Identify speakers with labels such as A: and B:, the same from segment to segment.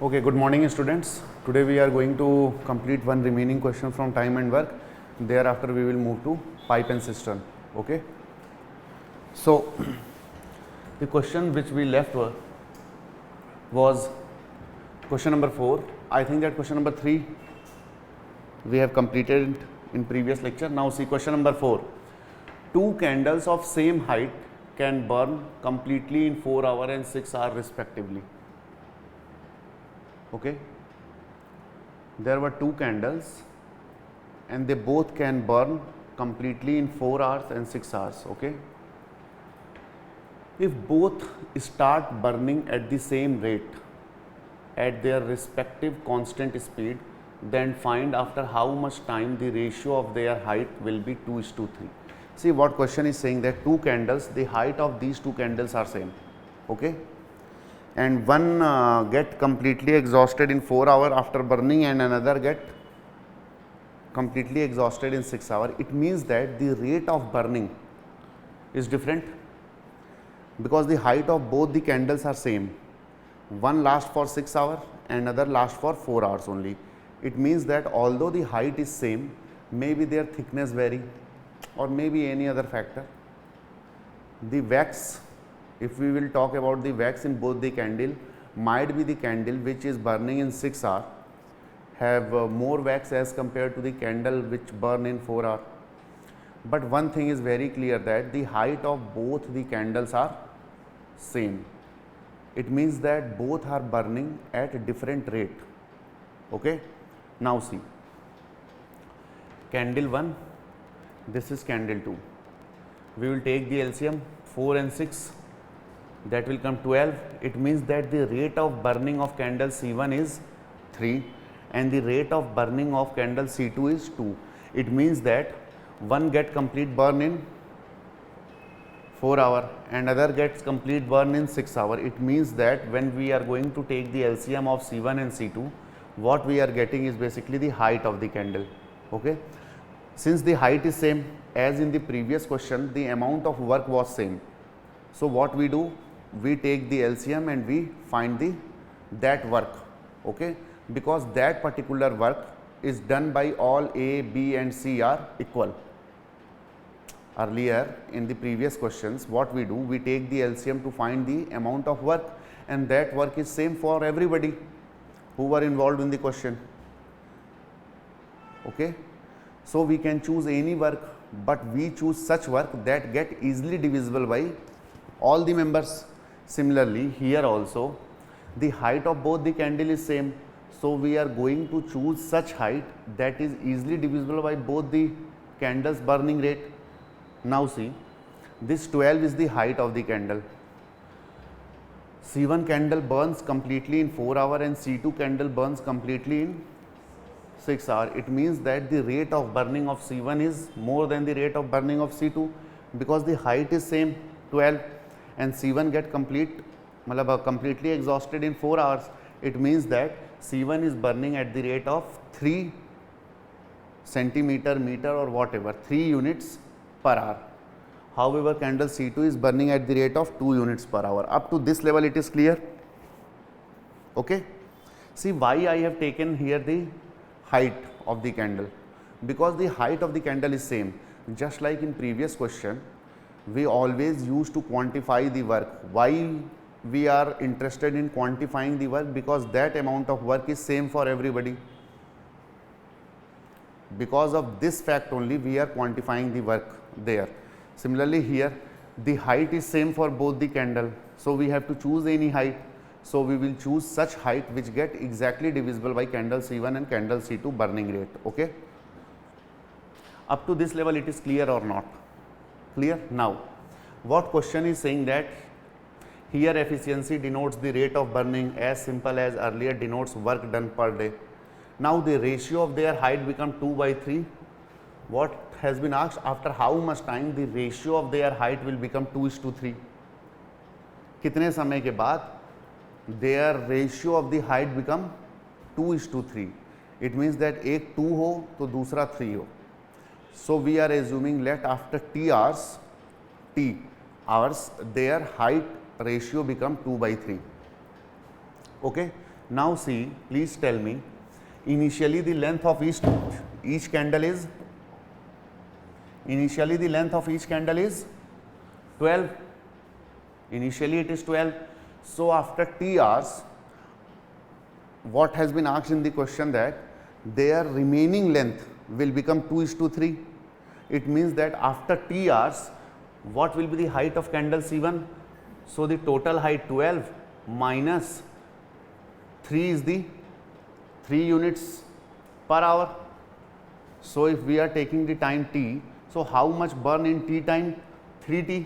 A: Okay, good morning students. Today we are going to complete one remaining question from time and work. Thereafter we will move to pipe and cistern. Okay. So the question which we left was question number 4. I think that question number 3 we have completed in previous lecture. Now see question number 4. 2 candles of same height can burn completely in 4 hours and 6 hours respectively. Okay, there were 2 candles and they both can burn completely in 4 hours and 6 hours. Okay, if both start burning at the same rate at their respective constant speed, then find after how much time the ratio of their height will be 2:3. See what question is saying, that 2 candles, the height of these 2 candles are same. Okay, and one get completely exhausted in 4 hours after burning and another get completely exhausted in 6 hours. It means that the rate of burning is different because the height of both the candles are same. One lasts for 6 hours and another lasts for 4 hours only. It means that although the height is same, maybe their thickness vary or maybe any other factor. The wax, if we will talk about the wax in both the candle, might be the candle which is burning in 6 hours have more wax as compared to the candle which burn in 4 hours. But one thing is very clear, that the height of both the candles are same. It means that both are burning at a different rate. Okay, now see, candle 1, this is candle 2. We will take the LCM 4 and 6, that will come 12. It means that the rate of burning of candle C1 is 3 and the rate of burning of candle C2 is 2. It means that one get complete burn in 4 hours and other gets complete burn in 6 hours. It means that when we are going to take the LCM of C1 and C2, what we are getting is basically the height of the candle. Okay, since the height is same as in the previous question, the amount of work was same. So what we do, we take the LCM and we find that work. Okay, because that particular work is done by all A, B and C are equal. Earlier in the previous questions, what we do, we take the LCM to find the amount of work, and that work is same for everybody who were involved in the question. Okay, so we can choose any work, but we choose such work that get easily divisible by all the members. Similarly, here also the height of both the candle is same, so we are going to choose such height that is easily divisible by both the candles burning rate. Now see, this 12 is the height of the candle. C1 candle burns completely in 4 hours and C2 candle burns completely in 6 hours. It means that the rate of burning of C1 is more than the rate of burning of C2 because the height is same 12 and C1 get completely exhausted in 4 hours. It means that C1 is burning at the rate of 3 centimeter, meter or whatever, 3 units per hour. However, candle C2 is burning at the rate of 2 units per hour. Up to this level it is clear. Okay, see why I have taken here the height of the candle, because the height of the candle is same. Just like in previous question, we always used to quantify the work. Why we are interested in quantifying the work? Because that amount of work is same for everybody. Because of this fact only we are quantifying the work there. Similarly here, the height is same for both the candle, so we have to choose any height. So we will choose such height which get exactly divisible by candle C1 and candle C2 burning rate. Okay, up to this level it is clear or not? Clear? Now what question is saying, that here efficiency denotes the rate of burning, as simple as earlier denotes work done per day. Now the ratio of their height become 2/3. What has been asked, after how much time the ratio of their height will become 2:3? कितने समय के बाद their ratio of the height become 2:3? It means that एक 2 हो तो दूसरा 3 हो. So we are assuming that after t hours their height ratio become 2/3. Okay, Now see, please tell me, initially the length of each candle is, initially the length of each candle is 12. Initially it is 12. So after T hours, what has been asked in the question that their remaining length will become 2:3. It means that after T hours, what will be the height of candle C1? So the total height 12 minus 3 is the 3 units per hour. So if we are taking the time T, so how much burn in T time? 3T.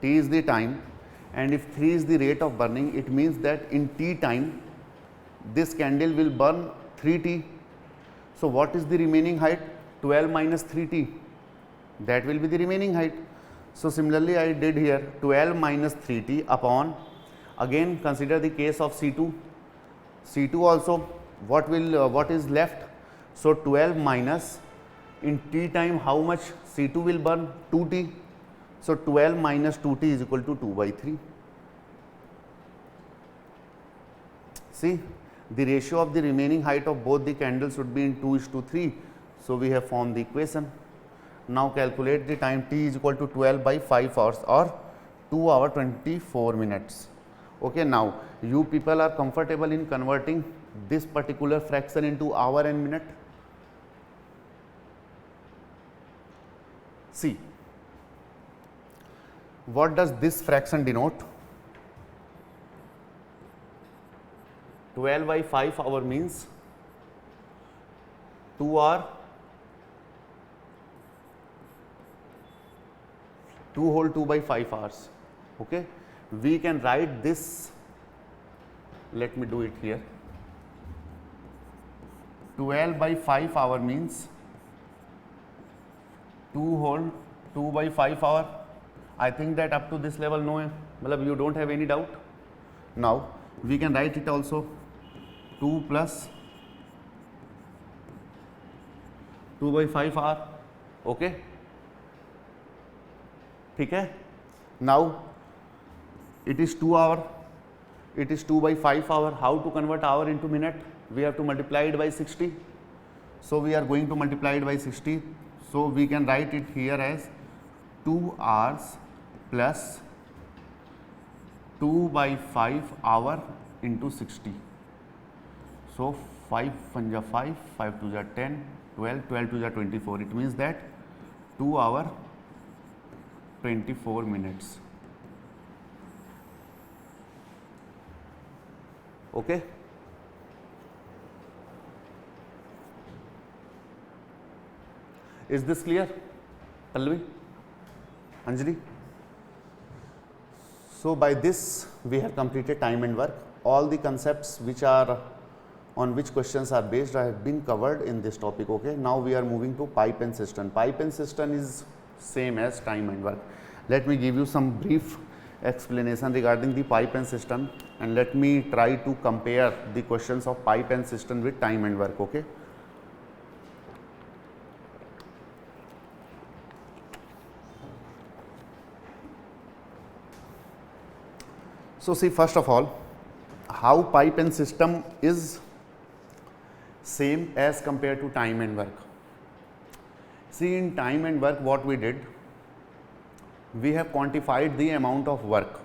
A: T is the time, and if 3 is the rate of burning, it means that in T time this candle will burn 3T. So what is the remaining height? 12 minus 3T, that will be the remaining height. So similarly I did here 12 minus 3T upon, again consider the case of C2. C2 also, what is left? So 12 minus, in T time how much C2 will burn? 2T. So 12 minus 2T is equal to 2/3. See, the ratio of the remaining height of both the candles should be in 2:3. So we have formed the equation. Now calculate the time T is equal to 12 by 5 hours or 2 hours 24 minutes. Okay, now you people are comfortable in converting this particular fraction into hour and minute. See, what does this fraction denote? 12 by 5 hour means 2 hour, 2 whole 2 by 5 hours. Okay, we can write this, let me do it here. 12 by 5 hour means 2 whole 2 by 5 hour. I think that up to this level, no, you don't have any doubt. Now we can write it also 2 plus 2 by 5 hour. Okay, ठीक है. Now it is 2 hour, it is 2 by 5 hour. How to convert hour into minute? We have to multiply it by 60. So we are going to multiply it by 60. So we can write it here as 2 hours plus 2 by 5 hour into 60. So 5 1 is 5, 5 2 is 10, 12, 12 2 is 24. It means that 2 hours 24 minutes. Okay. Is this clear, Pallavi, Anjali? So by this we have completed time and work. All the concepts which are on which questions are based have been covered in this topic. Okay. Now we are moving to pipe and cistern. Pipe and cistern is same as time and work. Let me give you some brief explanation regarding the pipe and cistern, and let me try to compare the questions of pipe and cistern with time and work. Okay. So see, first of all, how pipe and system is same as compared to time and work. See, in time and work what we did, we have quantified the amount of work.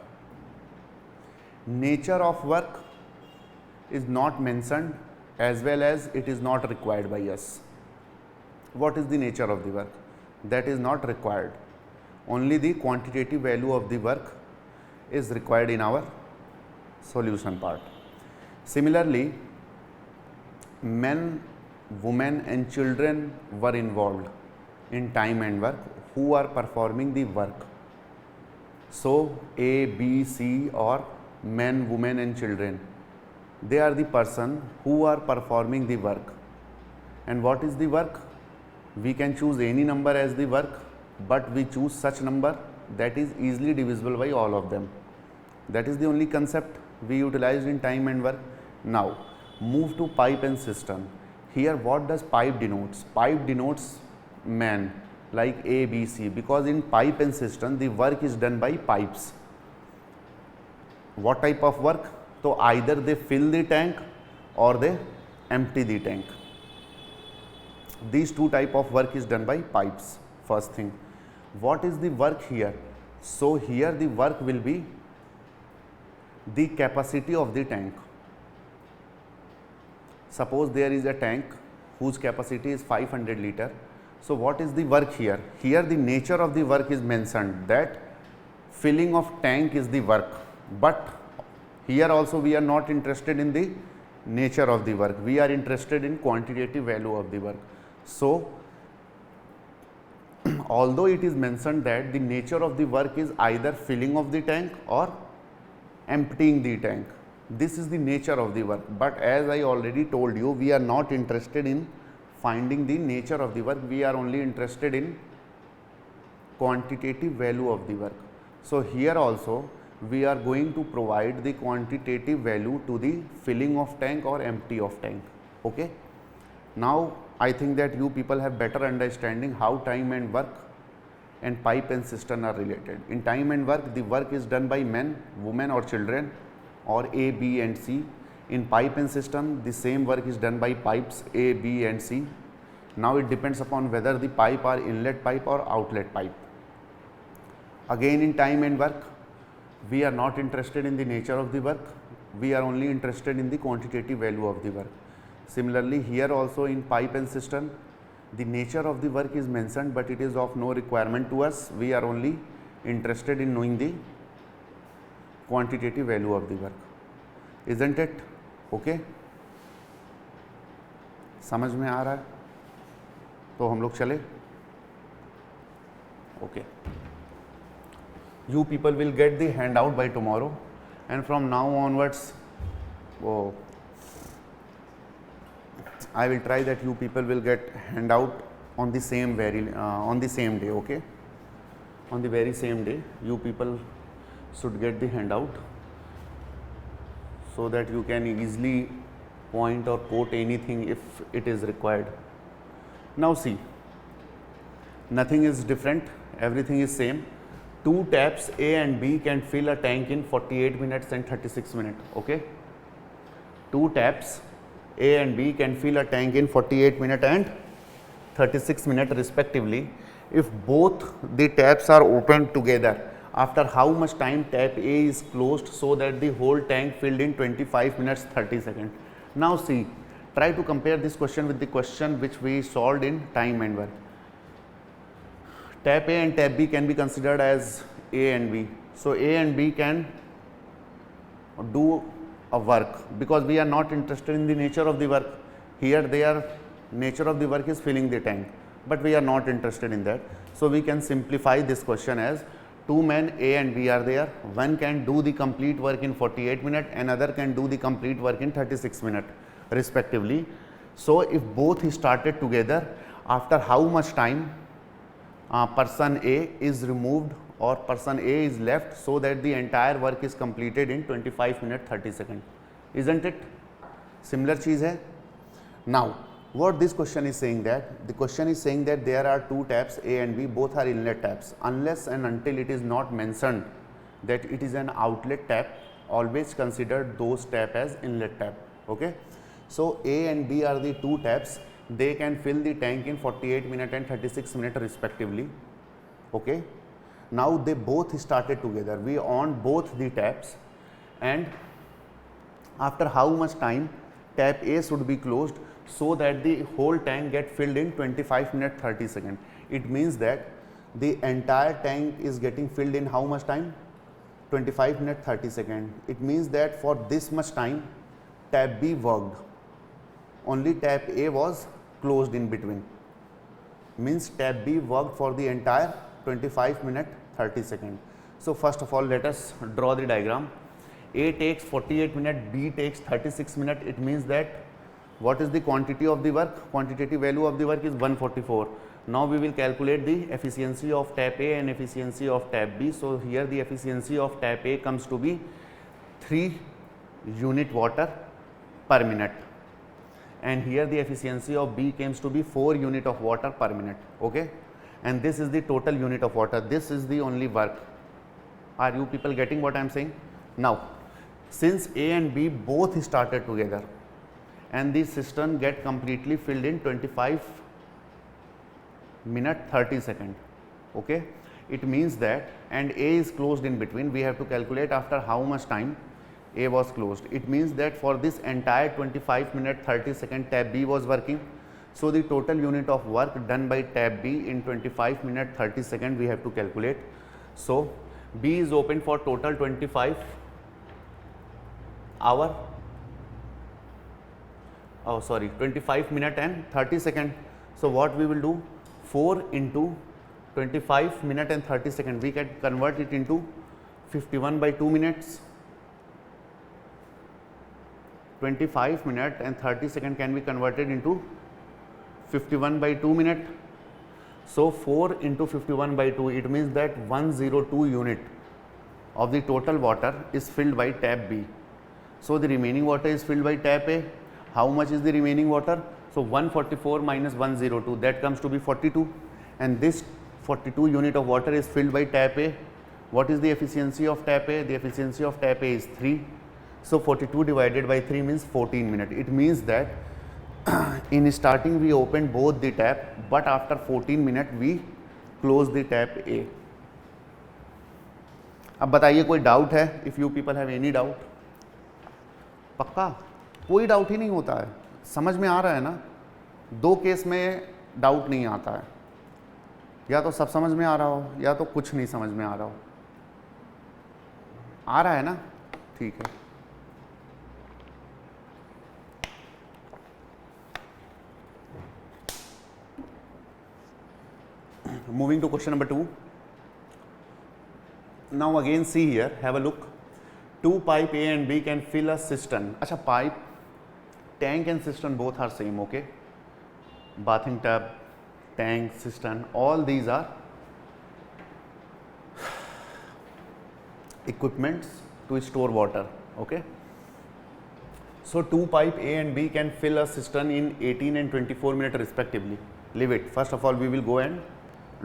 A: Nature of work is not mentioned, as well as it is not required by us. What is the nature of the work? That is not required. Only the quantitative value of the work is required in our solution part. Similarly, men, women and children were involved in time and work who are performing the work. So A, B, C or men, women and children, they are the person who are performing the work. And what is the work? We can choose any number as the work, but we choose such number that is easily divisible by all of them. That is the only concept we utilized in time and work. Now move to pipe and cistern. Here what does pipe denotes? Pipe denotes man, like A, B, C, because in pipe and cistern the work is done by pipes. What type of work? तो तो either they fill the tank or they empty the tank. These two type of work is done by pipes. First thing, what is the work here? So here the work will be the capacity of the tank. Suppose there is a tank whose capacity is 500 liter. So what is the work here? Here the nature of the work is mentioned, that filling of tank is the work, but here also we are not interested in the nature of the work, we are interested in quantitative value of the work. So although it is mentioned that the nature of the work is either filling of the tank or emptying the tank, this is the nature of the work, but as I already told you, we are not interested in finding the nature of the work, we are only interested in quantitative value of the work. So here also we are going to provide the quantitative value to the filling of tank or empty of tank. Okay. Now I think that you people have better understanding how time and work and pipe and cistern are related. In time and work, the work is done by men, women or children, or A, B and C. In pipe and cistern, the same work is done by pipes A, B and C. Now it depends upon whether the pipe are inlet pipe or outlet pipe. Again, in time and work, we are not interested in the nature of the work, we are only interested in the quantitative value of the work. Similarly, here also in pipe and cistern, the nature of the work is mentioned, but it is of no requirement to us, we are only interested in knowing the quantitative value of the work, isn't it? Okay, समझ में आ रहा है? तो हम लोग चले. Okay, you people will get the handout by tomorrow, and from now onwards, I will try that you people will get handout on the same day. Okay, on the very same day, you people should get the handout, so that you can easily point or quote anything if it is required. Now see, nothing is different, everything is same. Two taps A and B can fill a tank in 48 minutes and 36 minutes. Okay, two taps A and B can fill a tank in 48 minutes and 36 minutes respectively. If both the taps are opened together, after how much time tap A is closed so that the whole tank filled in 25 minutes 30 seconds. Now see, try to compare this question with the question which we solved in time and work. Tap A and tap B can be considered as A and B. So A and B can do a work, because we are not interested in the nature of the work. Here their nature of the work is filling the tank, but we are not interested in that. So we can simplify this question as two men A and B are there. One can do the complete work in 48 minutes, another can do the complete work in 36 minutes respectively. So if both started together, after how much time person A is removed or person A is left, so that the entire work is completed in 25 minutes 30 seconds, isn't it? Similar चीज है. Now what this question is saying, that the question is saying that there are two taps A and B, both are inlet taps. Unless and until it is not mentioned that it is an outlet tap, always consider those tap as inlet tap. Okay, so A and B are the two taps, they can fill the tank in 48 minutes and 36 minutes respectively. Okay, now they both started together, we on both the taps, and after how much time tap A should be closed so that the whole tank get filled in 25 minutes 30 seconds. It means that the entire tank is getting filled in how much time? 25 minutes 30 seconds. It means that for this much time tap B worked, only tap A was closed in between, means tap B worked for the entire 25 minutes 30 seconds. So first of all, let us draw the diagram. A takes 48 minutes, B takes 36 minutes. It means that what is the quantity of the work? Quantitative value of the work is 144. Now we will calculate the efficiency of tap A and efficiency of tap B. So here the efficiency of tap A comes to be 3 unit water per minute, and here the efficiency of B comes to be 4 unit of water per minute. Okay, and this is the total unit of water. This is the only work. Are you people getting what I am saying? Now since A and B both started together and the cistern get completely filled in 25 minute 30 second. Okay, it means that, and A is closed in between, we have to calculate after how much time A was closed. It means that for this entire 25 minute 30 second tab B was working. So the total unit of work done by tab B in 25 minute 30 second we have to calculate. So B is open for total 25 hour, 25 minute and 30 second. So what we will do, 4 into 25 minute and 30 second, we can convert it into 51 by 2 minutes. 25 minute and 30 second can be converted into 51 by 2 minute. So 4 into 51 by 2, it means that 102 unit of the total water is filled by tap B. So the remaining water is filled by tap A. How much is the remaining water? So 144 minus 102, that comes to be 42, and this 42 unit of water is filled by tap A. What is the efficiency of tap A? The efficiency of tap A is 3. So 42 divided by 3 means 14 minutes. It means that in starting we opened both the tap, but after 14 minutes we close the tap A. अब बताइए कोई doubt है? If you people have any doubt? पक्का कोई doubt ही नहीं होता है, समझ में आ रहा है ना? दो केस में डाउट नहीं आता है, या तो सब समझ में आ रहा हो या तो कुछ नहीं समझ में आ रहा हो। आ रहा है ना? ठीक है। Moving to question number 2. Now again see here, have a look. Two pipe A and B can fill a cistern. अच्छा, pipe, tank and cistern both are same, okay? Bathing tub, tank, cistern, all these are equipments to store water, okay? So two pipe A and B can fill a cistern in 18 and 24 minutes respectively. Leave it. First of all, we will go and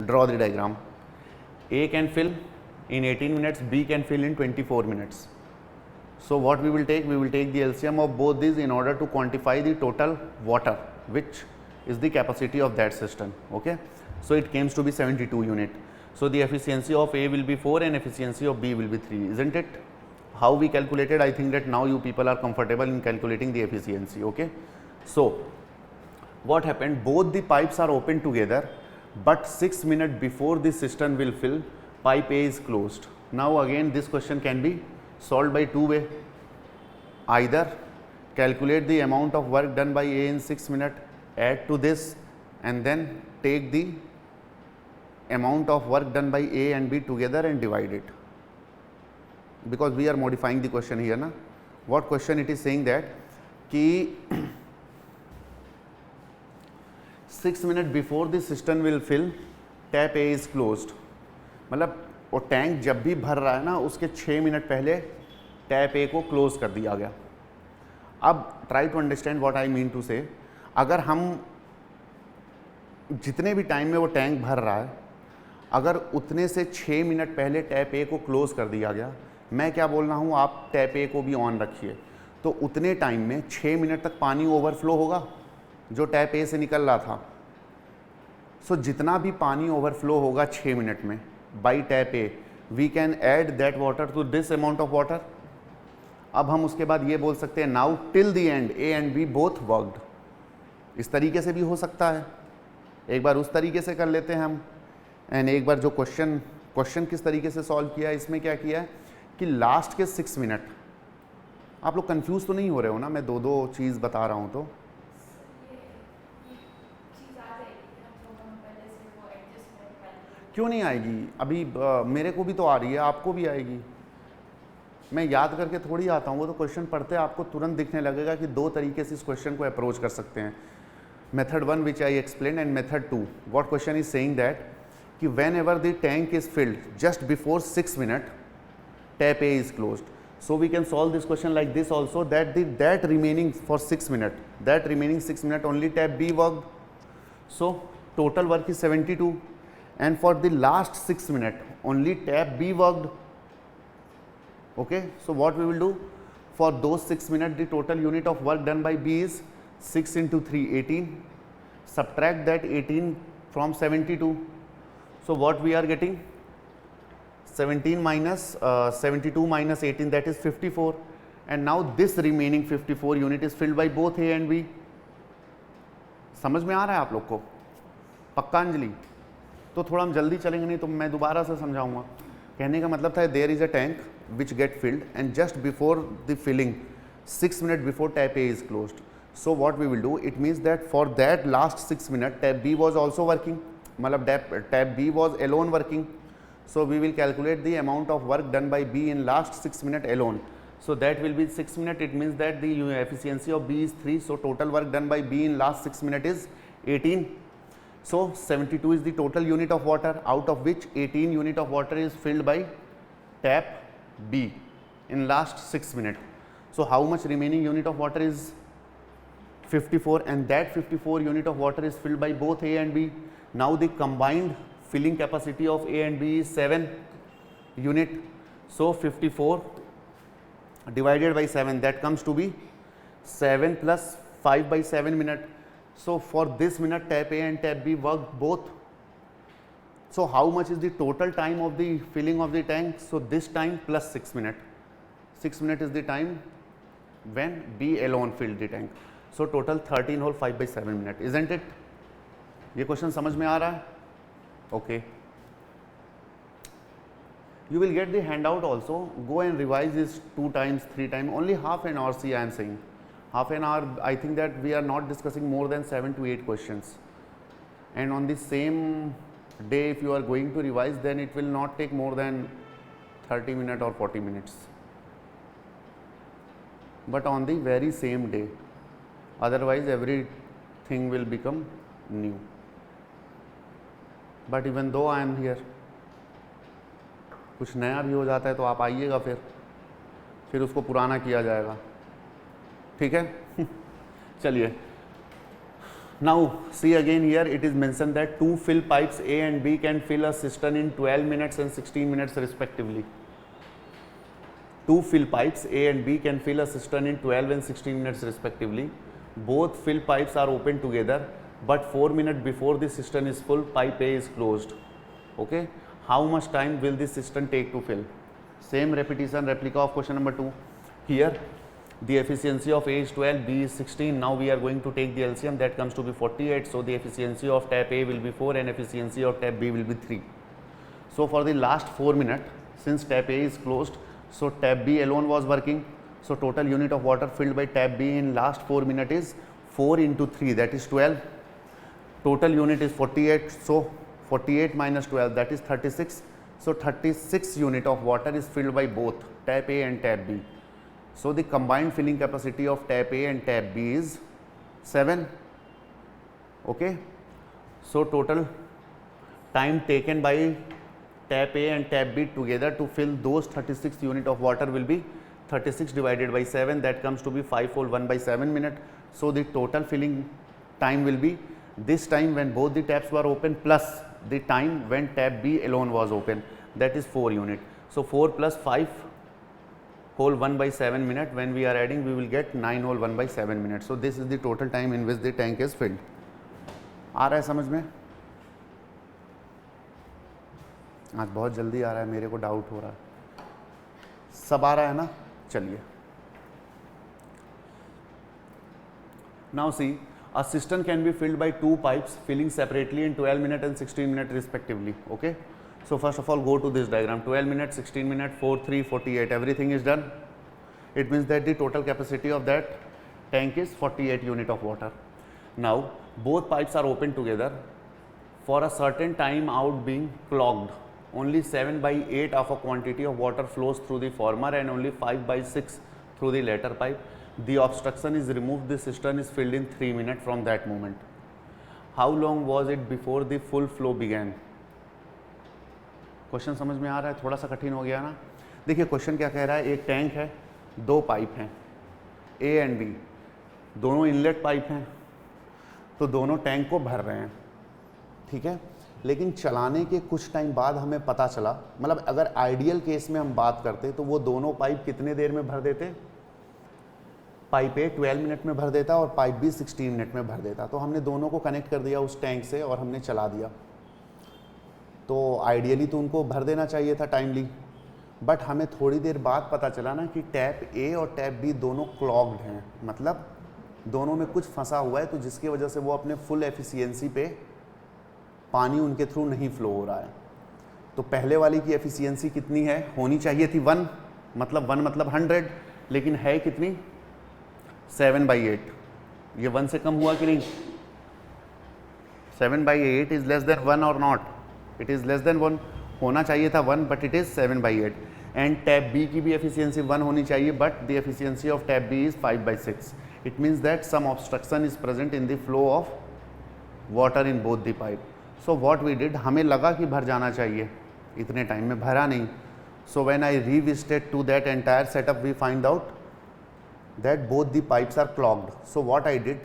A: draw the diagram. A can fill in 18 minutes, B can fill in 24 minutes. So what we will take? We will take the LCM of both these in order to quantify the total water, which is the capacity of that cistern, okay? So it comes to be 72 unit. So the efficiency of A will be 4 and efficiency of B will be 3, isn't it? How we calculated? I think that now you people are comfortable in calculating the efficiency, okay? So what happened? Both the pipes are open together, but 6 minutes before the cistern will fill, pipe A is closed. Now again this question can be solved by two way. Either calculate the amount of work done by A in 6 minutes, add to this, and then take the amount of work done by A and B together and divide it, because we are modifying the question here na. What question it is saying that ki 6 minutes before the cistern will fill, tap A is closed. मतलब वो tank जब भी भर रहा है ना, उसके 6 minute पहले टैप ए को क्लोज कर दिया गया। अब try to understand what I mean to say, अगर हम जितने भी टाइम में वो टैंक भर रहा है, अगर उतने से 6 मिनट पहले टैप ए को क्लोज कर दिया गया, मैं क्या बोल रहा हूँ, आप टैप ए को भी ऑन रखिए, तो उतने टाइम में 6 मिनट तक पानी ओवरफ्लो होगा जो टैप ए से निकल रहा था। सो जितना भी पानी ओवरफ्लो होगा 6 मिनट में by tap A, we can add that water to this amount of water. अब हम उसके बाद ये बोल सकते हैं now till the end A and B both worked. इस तरीके से भी हो सकता है, एक बार उस तरीके से कर लेते हैं हम, एंड एक बार जो क्वेश्चन किस तरीके से सॉल्व किया है, इसमें क्या किया है कि लास्ट के 6 मिनट, आप लोग कंफ्यूज तो नहीं हो रहे हो ना, मैं दो दो चीज़ बता रहा हूँ तो क्यों नहीं आएगी? अभी मेरे को भी तो आ रही है, आपको भी आएगी। मैं याद करके थोड़ी आता हूँ, वो तो क्वेश्चन पढ़ते आपको तुरंत दिखने लगेगा कि दो तरीके से इस क्वेश्चन को अप्रोच कर सकते हैं। Method 1 which I explain and method 2। What question is saying that कि whenever the tank is filled just before 6 minute, tap A is closed. So we can solve this question like this also, that remaining for 6 minutes, that remaining 6 minutes only tap B worked. So total work is 72, and for the last 6 minutes only tap B worked. Okay, so what we will do, For those 6 minutes, the total unit of work done by B is 6 into 3, 18. Subtract that 18 from 72. So what we are getting? 17 minus 72 minus 18, that is 54. And now this remaining 54 unit is filled by both A and B. समझ में आ रहा है आप लोग को? पक्का अंजलि? तो थोड़ा हम जल्दी चलेंगे, नहीं तो मैं दोबारा से समझाऊंगा. कहने का मतलब था there is a tank which get filled and just before the filling 6 minutes before tap A is closed. So what we will do, it means that for that last 6 minutes tap B was also working, मतलब tap B was alone working. So we will calculate the amount of work done by B in last 6 minutes alone. So that will be 6 minutes. It means that the efficiency of B is 3. So total work done by B in last 6 minutes is 18. So 72 is the total unit of water, out of which 18 unit of water is filled by tap B in last 6 minutes. So how much remaining unit of water is 54, and that 54 unit of water is filled by both A and B. Now the combined filling capacity of A and B is 7 unit. So 54 divided by 7, that comes to be 7 plus 5 by 7 minutes. So for this minute tap A and tap B worked both. So how much is the total time of the filling of the tank? So this time plus 6 minutes. 6 minutes is the time when B alone filled the tank. So total 13 whole 5 by 7 minutes, isn't it? ये question समझ में आ रहा है? Okay, you will get the handout also. Go and revise this 2 times, 3 times, only half an hour. See, I am saying half an hour. I think that we are not discussing more than 7 to 8 questions, and on the same day if you are going to revise, then it will not take more than 30 minutes or 40 minutes, but on the very same day, otherwise everything will become new. But even though I am here, कुछ नया भी हो जाता है तो आप आइएगा, फिर उसको पुराना किया जाएगा. ठीक है? चलिए, now see again here it is mention that 2 fill pipes A and B can fill a cistern in 12 minutes and 16 minutes respectively. 2 fill pipes A and B can fill a cistern in 12 and 16 minutes respectively. Both fill pipes are open together, but 4 minutes before the cistern is full, pipe A is closed. Okay, how much time will this cistern take to fill? Same repetition, replica of question number 2. Here the efficiency of A is 12, B is 16. Now we are going to take the LCM, that comes to be 48. So the efficiency of tap A will be 4 and efficiency of tap B will be 3. So for the last 4 minutes, since tap A is closed, so tap B alone was working. So total unit of water filled by tap B in last 4 minutes is 4 into 3, that is 12. Total unit is 48, so 48 minus 12, that is 36. So 36 unit of water is filled by both tap A and tap B. So the combined filling capacity of tap A and tap B is 7. Okay, so total time taken by tap A and tap B together to fill those 36 unit of water will be 36 divided by 7, that comes to be 5 whole 1 by 7 minutes. So the total filling time will be this time when both the taps were open plus the time when tap B alone was open, that is 4 unit. So 4 plus 5 whole 1 by 7 minutes, when we are adding we will get 9 whole 1 by 7 minutes. So this is the total time in which the tank is filled. आ रहा है समझ में? आज बहुत जल्दी आ रहा है, मेरे को डाउट हो रहा है. सब आ रहा है ना? चलिए. Now see, a cistern can be filled by 2 pipes filling separately in 12 minutes and 16 minutes respectively. Okay, so first of all go to this diagram. 12 minutes, 16 minutes, 4, 3, 48, everything is done. It means that the total capacity of that tank is 48 unit of water. Now both pipes are open together. For a certain time out being clogged, only 7 by 8 of a quantity of water flows through the former and only 5 by 6 through the latter pipe. The obstruction is removed, the cistern is filled in 3 minutes from that moment. How long was it before the full flow began? Question समझ में आ रहा है? थोड़ा सा कठिन हो गया ना? देखिए क्वेश्चन क्या कह रहा है, एक टैंक है, 2 पाइप हैं A एंड B, दोनों इनलेट पाइप हैं, तो दोनों टैंक को भर रहे हैं. ठीक है, लेकिन चलाने के कुछ टाइम बाद हमें पता चला, मतलब अगर आइडियल केस में हम बात करते तो वो दोनों पाइप कितने देर में भर देते? पाइप ए 12 मिनट में भर देता और पाइप बी 16 मिनट में भर देता। तो हमने दोनों को कनेक्ट कर दिया उस टैंक से और हमने चला दिया। तो आइडियली तो उनको भर देना चाहिए था टाइमली, बट हमें थोड़ी देर बाद पता चला ना कि टैप ए और टैप बी दोनों क्लॉग्ड हैं, मतलब दोनों में कुछ फंसा हुआ है, तो जिसकी वजह से वो अपने फुल एफिशिएंसी पे पानी उनके थ्रू नहीं फ्लो हो रहा है। तो पहले वाली की एफिशिएंसी कितनी है, होनी चाहिए थी 1 मतलब 100, लेकिन है कितनी 7/8। ये 1 से कम हुआ कि नहीं? 7/8 इज लेस देन 1 और not? It is less than 1। होना चाहिए था 1 but it is 7/8। And tap B की भी एफिशिएंसी 1 होनी चाहिए, but the efficiency of tap B is 5/6। It means that some obstruction is present in the flow of water in both the pipe. So what we did, हमें लगा कि भर जाना चाहिए, इतने टाइम में भरा नहीं। So when I revisited to that entire setup, we find out that both the pipes are clogged. So what I did,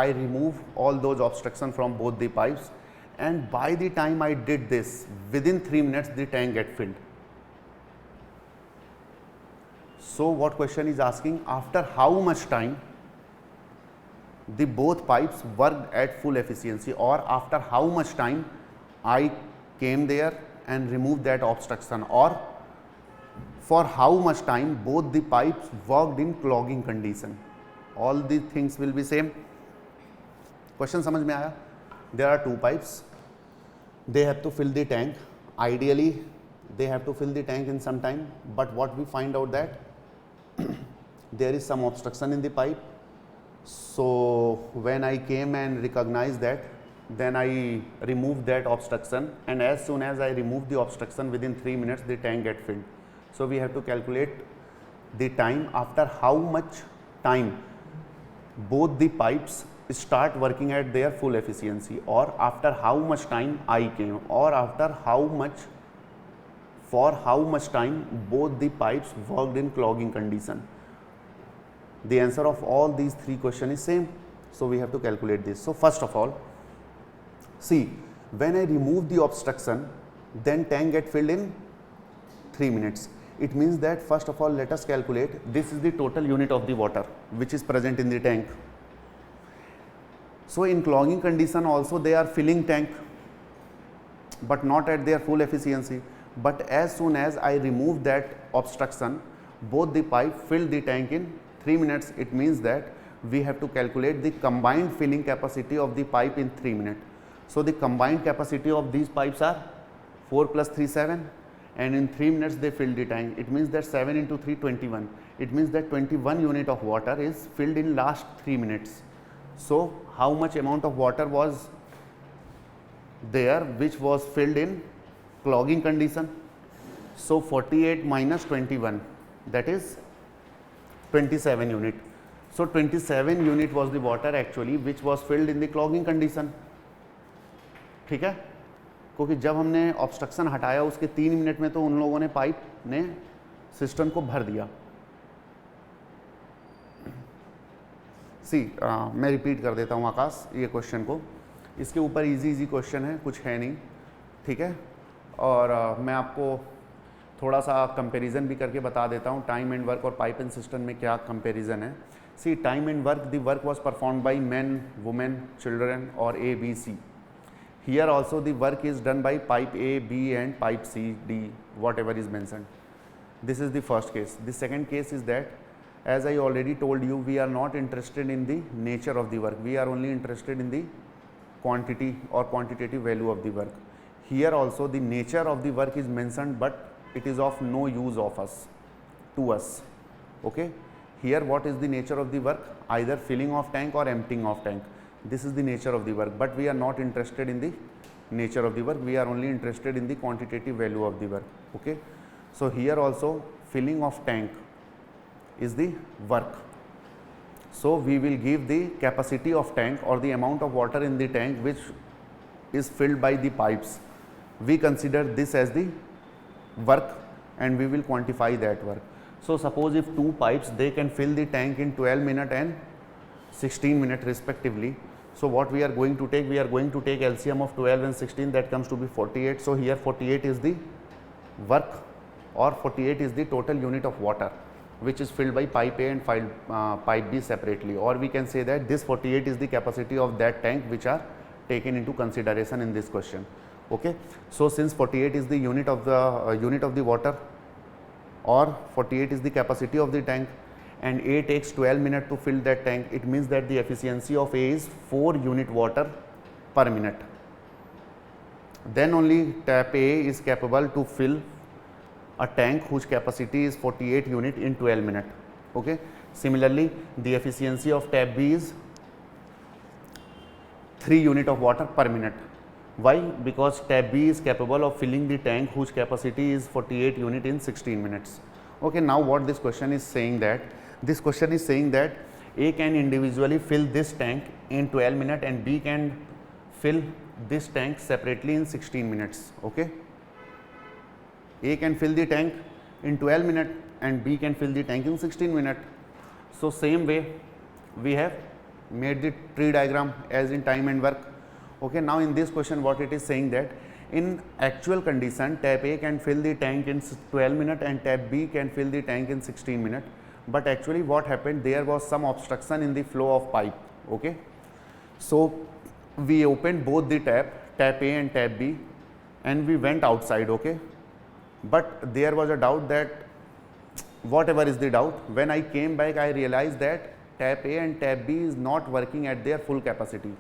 A: I remove all those obstruction from both the pipes, and by the time I did this, within 3 minutes the tank get filled. So what question is asking, after how much time the both pipes worked at full efficiency, or after how much time I came there and remove that obstruction, or for how much time both the pipes worked in clogging condition. All the things will be same. Question समझ में आया? There are two pipes, they have to fill the tank. Ideally they have to fill the tank in some time, but what we find out that there is some obstruction in the pipe. So when I came and recognized that, then I removed that obstruction, and as soon as I removed the obstruction, within 3 minutes the tank get filled. So we have to calculate the time, after how much time both the pipes start working at their full efficiency, or after how much time I came, or after how much, for how much time both the pipes worked in clogging condition. The answer of all these three questions is same, so we have to calculate this. So first of all, see, when I remove the obstruction, then tank get filled in 3 minutes. It means that first of all, let us calculate, this is the total unit of the water which is present in the tank. So in clogging condition also they are filling tank, but not at their full efficiency. But as soon as I remove that obstruction, both the pipe fill the tank in 3 minutes. It means that we have to calculate the combined filling capacity of the pipe in 3 minutes. So the combined capacity of these pipes are 4 plus 3 7, and in 3 minutes they fill the tank. It means that 7 into 3 21. It means that 21 unit of water is filled in last 3 minutes. So how much amount of water was there which was filled in clogging condition? So 48 minus 21, that is 27 unit. So 27 unit was the water actually which was filled in the clogging condition. ठीक है, क्योंकि जब हमने obstruction हटाया उसके 3 minute में तो उन लोगों ने पाइप ने सिस्टम को भर दिया। मैं रिपीट कर देता हूँ आकाश ये क्वेश्चन को, इसके ऊपर इजी क्वेश्चन है, कुछ है नहीं, ठीक है। और मैं आपको थोड़ा सा कंपैरिजन भी करके बता देता हूँ टाइम एंड वर्क और पाइप एंड सिस्टम में क्या कंपैरिजन है। See, time and work, the work was performed by men, women, children और A, B, C. Here also the work is done by pipe A, B and pipe C, D, whatever is mentioned. This is the first case. The second case is that, as I already told you, we are not interested in the nature of the work. We are only interested in the quantity or quantitative value of the work. Here also the nature of the work is mentioned, but it is of no use of us, to us. Okay. Here what is the nature of the work? Either filling of tank or emptying of tank. This is the nature of the work, but we are not interested in the nature of the work. We are only interested in the quantitative value of the work. Okay. So here also filling of tank is the work. So we will give the capacity of tank or the amount of water in the tank which is filled by the pipes. We consider this as the work and we will quantify that work. So suppose if two pipes, they can fill the tank in 12 minutes and 16 minutes respectively. So what we are going to take? We are going to take LCM of 12 and 16, that comes to be 48. So here 48 is the work or 48 is the total unit of water. which is filled by pipe A and pipe B separately, or we can say that this 48 is the capacity of that tank which are taken into consideration in this question. Okay, so since 48 is the unit of the water, or 48 is the capacity of the tank, and A takes 12 minutes to fill that tank, it means that the efficiency of A is 4 unit water per minute. Then only tap A is capable to fill a tank whose capacity is 48 unit in 12 minutes. Okay. Similarly, the efficiency of tap B is 3 unit of water per minute. Why? Because tap B is capable of filling the tank whose capacity is 48 unit in 16 minutes. Okay, now what this question is saying that, this question is saying that A can individually fill this tank in 12 minutes and B can fill this tank separately in 16 minutes. Okay, A can fill the tank in 12 minutes and B can fill the tank in 16 minutes. So same way we have made the tree diagram as in time and work. Okay, now in this question what it is saying that in actual condition tap A can fill the tank in 12 minutes and tap B can fill the tank in 16 minutes, but actually what happened, there was some obstruction in the flow of pipe. Okay, so we opened both the tap A and tap B, and we went outside. Okay, but there was a doubt that, whatever is the doubt, when I came back I realized that tap A and tap B is not working at their full capacity.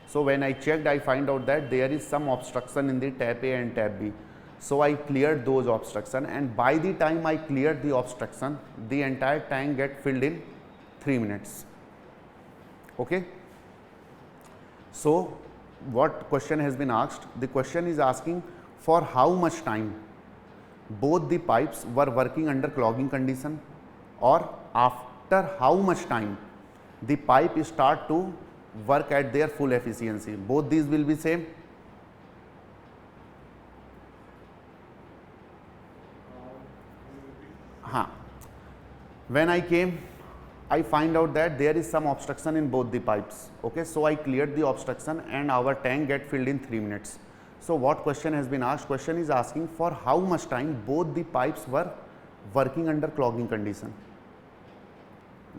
A: So when I checked, I find out that there is some obstruction in the tap A and tap B. So I cleared those obstruction, and by the time I cleared the obstruction, the entire tank get filled in 3 minutes. Okay. So what question has been asked? The question is asking for how much time both the pipes were working under clogging condition, or after how much time the pipe start to work at their full efficiency. Both these will be same. When I came, I find out that there is some obstruction in both the pipes. Okay, so I cleared the obstruction and our tank get filled in 3 minutes. So what question has been asked? Question is asking for how much time both the pipes were working under clogging condition.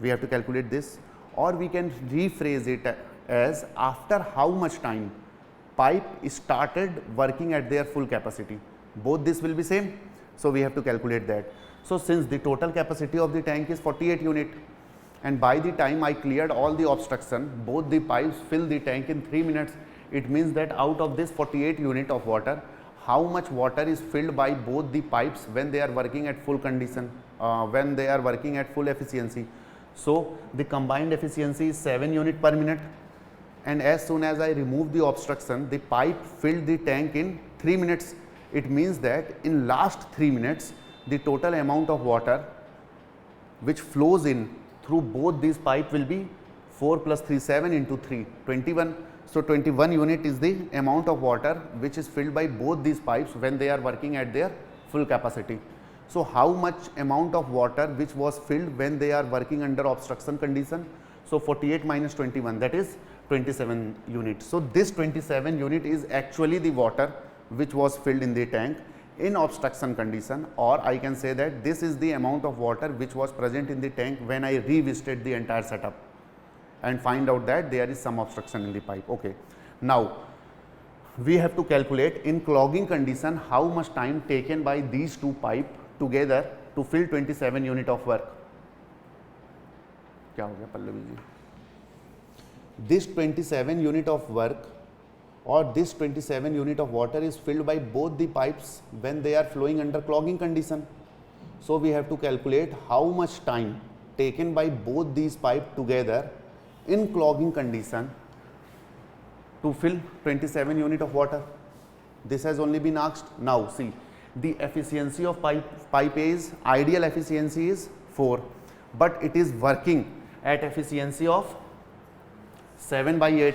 A: We have to calculate this, or we can rephrase it as after how much time pipe started working at their full capacity. Both this will be same, so we have to calculate that. So since the total capacity of the tank is 48 unit, and by the time I cleared all the obstruction, both the pipes fill the tank in 3 minutes, it means that out of this 48 unit of water, how much water is filled by both the pipes when they are working at full condition, when they are working at full efficiency. So the combined efficiency is 7 unit per minute, and as soon as I remove the obstruction, the pipe filled the tank in 3 minutes. It means that in last 3 minutes, the total amount of water which flows in through both these pipe will be 4 plus 3, 7 into 3, 21. So 21 unit is the amount of water which is filled by both these pipes when they are working at their full capacity. So how much amount of water which was filled when they are working under obstruction condition? So 48 minus 21, that is 27 units. So this 27 unit is actually the water which was filled in the tank in obstruction condition, or I can say that this is the amount of water which was present in the tank when I revisited the entire setup and find out that there is some obstruction in the pipe. Okay. Now we have to calculate in clogging condition how much time taken by these two pipe together to fill 27 unit of work. क्या हो गया Pallavi ji? This 27 unit of work or this 27 unit of water is filled by both the pipes when they are flowing under clogging condition. So we have to calculate how much time taken by both these pipes together in clogging condition to fill 27 unit of water. This has only been asked. Now see, the efficiency of pipe A is, ideal efficiency is 4, but it is working at efficiency of 7 by 8.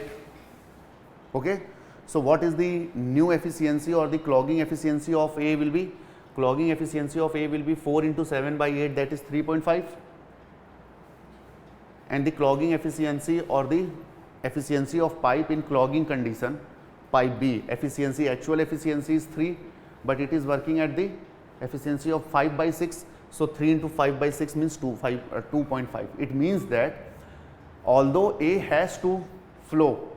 A: Okay. So what is the new efficiency or the clogging efficiency of A will be? Clogging efficiency of A will be 4 into 7 by 8, that is 3.5, and the clogging efficiency or the efficiency of pipe in clogging condition, pipe B, efficiency, actual efficiency is 3, but it is working at the efficiency of 5 by 6. So 3 into 5 by 6 means 2.5. It means that although A has to flow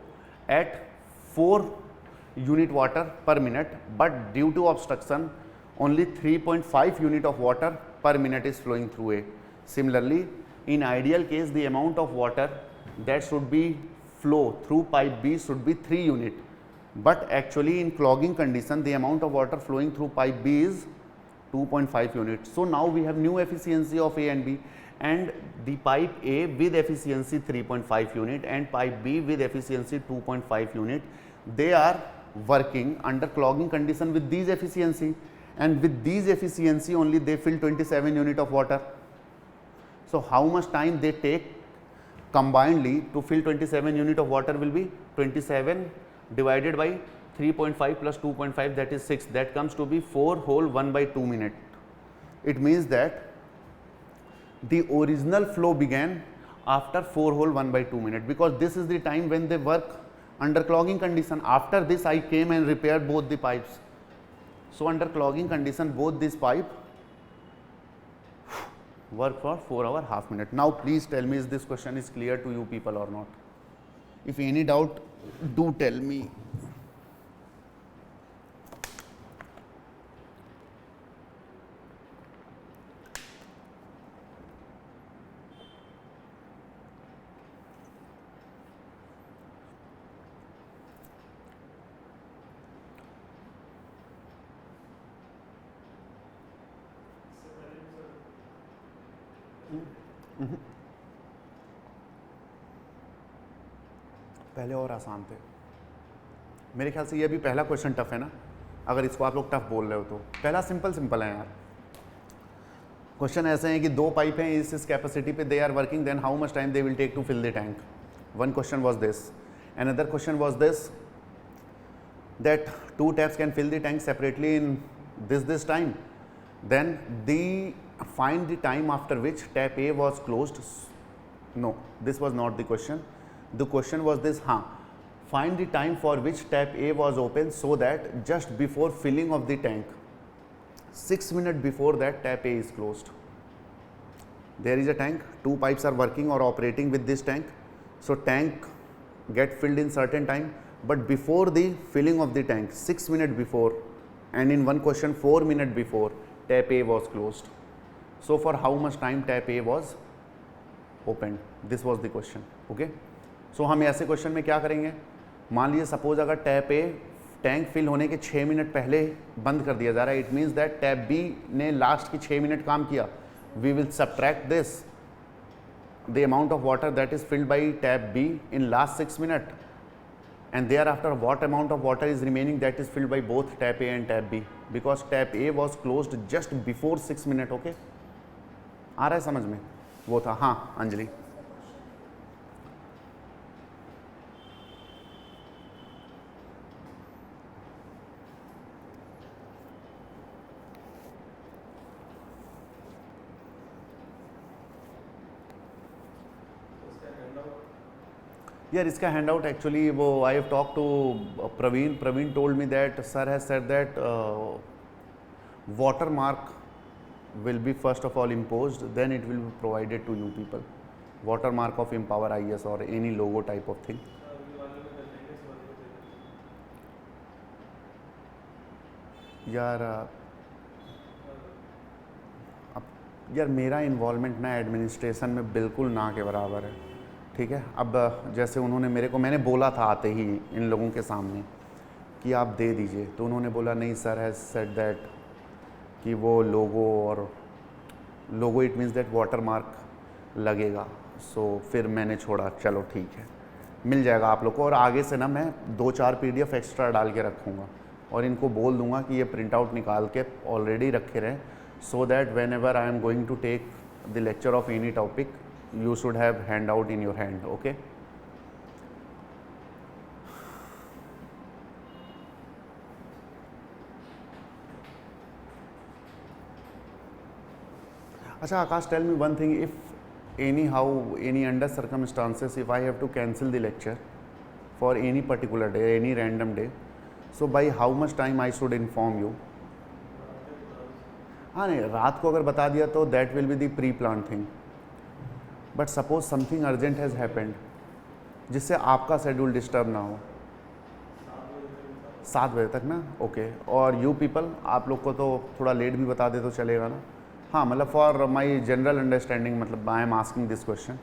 A: at 4 unit water per minute, but due to obstruction only 3.5 unit of water per minute is flowing through A. Similarly, in ideal case the amount of water that should be flow through pipe B should be 3 unit, but actually in clogging condition the amount of water flowing through pipe B is 2.5 units. So now we have new efficiency of A and B, and the pipe A with efficiency 3.5 unit and pipe B with efficiency 2.5 unit, they are working under clogging condition with these efficiency, and with these efficiency only they fill 27 unit of water. So how much time they take combinedly to fill 27 unit of water will be 27 divided by 3.5 plus 2.5, that is 6, that comes to be 4 whole 1 by 2 minute. It means that the original flow began after 4 whole 1 by 2 minute, because this is the time when they work under clogging condition. After this I came and repaired both the pipes. So under clogging condition both this pipe work for 4 hour half minute. Now please tell me, is this question is clear to you people or not? If any doubt, do tell me. पहले और आसान थे मेरे ख्याल से, ये भी पहला क्वेश्चन टफ है ना, अगर इसको आप लोग टफ बोल रहे हो तो। पहला सिंपल है यार। क्वेश्चन ऐसे हैं कि 2 पाइप हैं इस कैपेसिटी पे, they are working, then how much time they will take to fill the tank. One question was this, another question was this, that 2 taps can fill the tank separately in this time, then find the time after which tap A was closed. No, this was not the question. The question was this, find the time for which tap A was open so that just before filling of the tank, 6 minutes before that tap A is closed. There is a tank, 2 pipes are working or operating with this tank. So tank get filled in certain time, but before the filling of the tank, 6 minutes before, and in one question 4 minutes before, tap A was closed. So for how much time tap A was opened? This was the question. Okay. So हम ऐसे question में क्या करेंगे, मान लीजिए suppose अगर tap ए tank fill होने के 6 मिनट पहले बंद कर दिया जा रहा है, it means that tap B ने लास्ट की 6 मिनट काम किया. We will subtract this the amount of water that is filled by tap B in last 6 minutes, and thereafter what amount of water is remaining that is filled by both tap A and tap B, because tap A was closed just before 6 minutes. Okay, आ रहा है समझ में? वो था. हाँ अंजलि, यार इसका hand out actually वो I have talk to Praveen told me that sir has said that water mark will be first of all imposed, then it will be provided to you people, watermark of Empower IS or any logo type of thing. यार अब यार मेरा involvement ना administration में बिल्कुल ना के बराबर है. ठीक है, अब जैसे उन्होंने मेरे को, मैंने बोला था आते ही इन लोगों के सामने कि आप दे दीजिए, तो उन्होंने बोला नहीं सर हैज़ सेड दैट कि वो लोगो और logo it means that water mark लगेगा. सो फिर मैंने छोड़ा, चलो ठीक है मिल जाएगा आप लोग को, और आगे से ना मैं 2-4 PDF एक्स्ट्रा डाल के रखूँगा और इनको बोल दूँगा कि ये प्रिंट आउट निकाल के ऑलरेडी रखे रहें, so that whenever I am going to take the lecture of any topic you should have handout in your hand. Okay, अच्छा Akash, tell me one thing, if anyhow any under circumstances if I have to cancel the lecture for any particular day, any random day, so by how much time I should inform you? हाँ नहीं, रात को अगर बता दिया तो that will be the pre plan thing, but suppose something urgent has happened जिससे आपका शेड्यूल डिस्टर्ब ना हो, 7 बजे तक ना, ओके। और यू पीपल, आप लोग को तो थोड़ा लेट भी बता दे तो चलेगा ना? हाँ, मतलब फॉर माई जनरल अंडरस्टैंडिंग, मतलब I am asking this question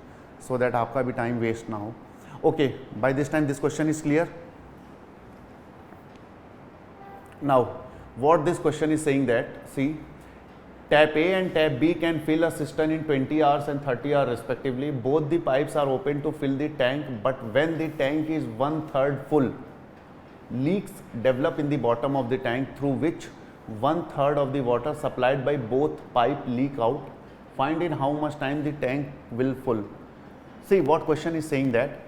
A: so that आपका भी टाइम वेस्ट ना हो। Okay, by this time this question is clear. Now what this question is saying that, see, tap A and tap B can fill a cistern in 20 hours and 30 hours respectively. Both the pipes are open to fill the tank, but when the tank is 1/3 full, leaks develop in the bottom of the tank through which 1/3 of the water supplied by both pipe leak out. Find in how much time the tank will full. See, what question is saying that,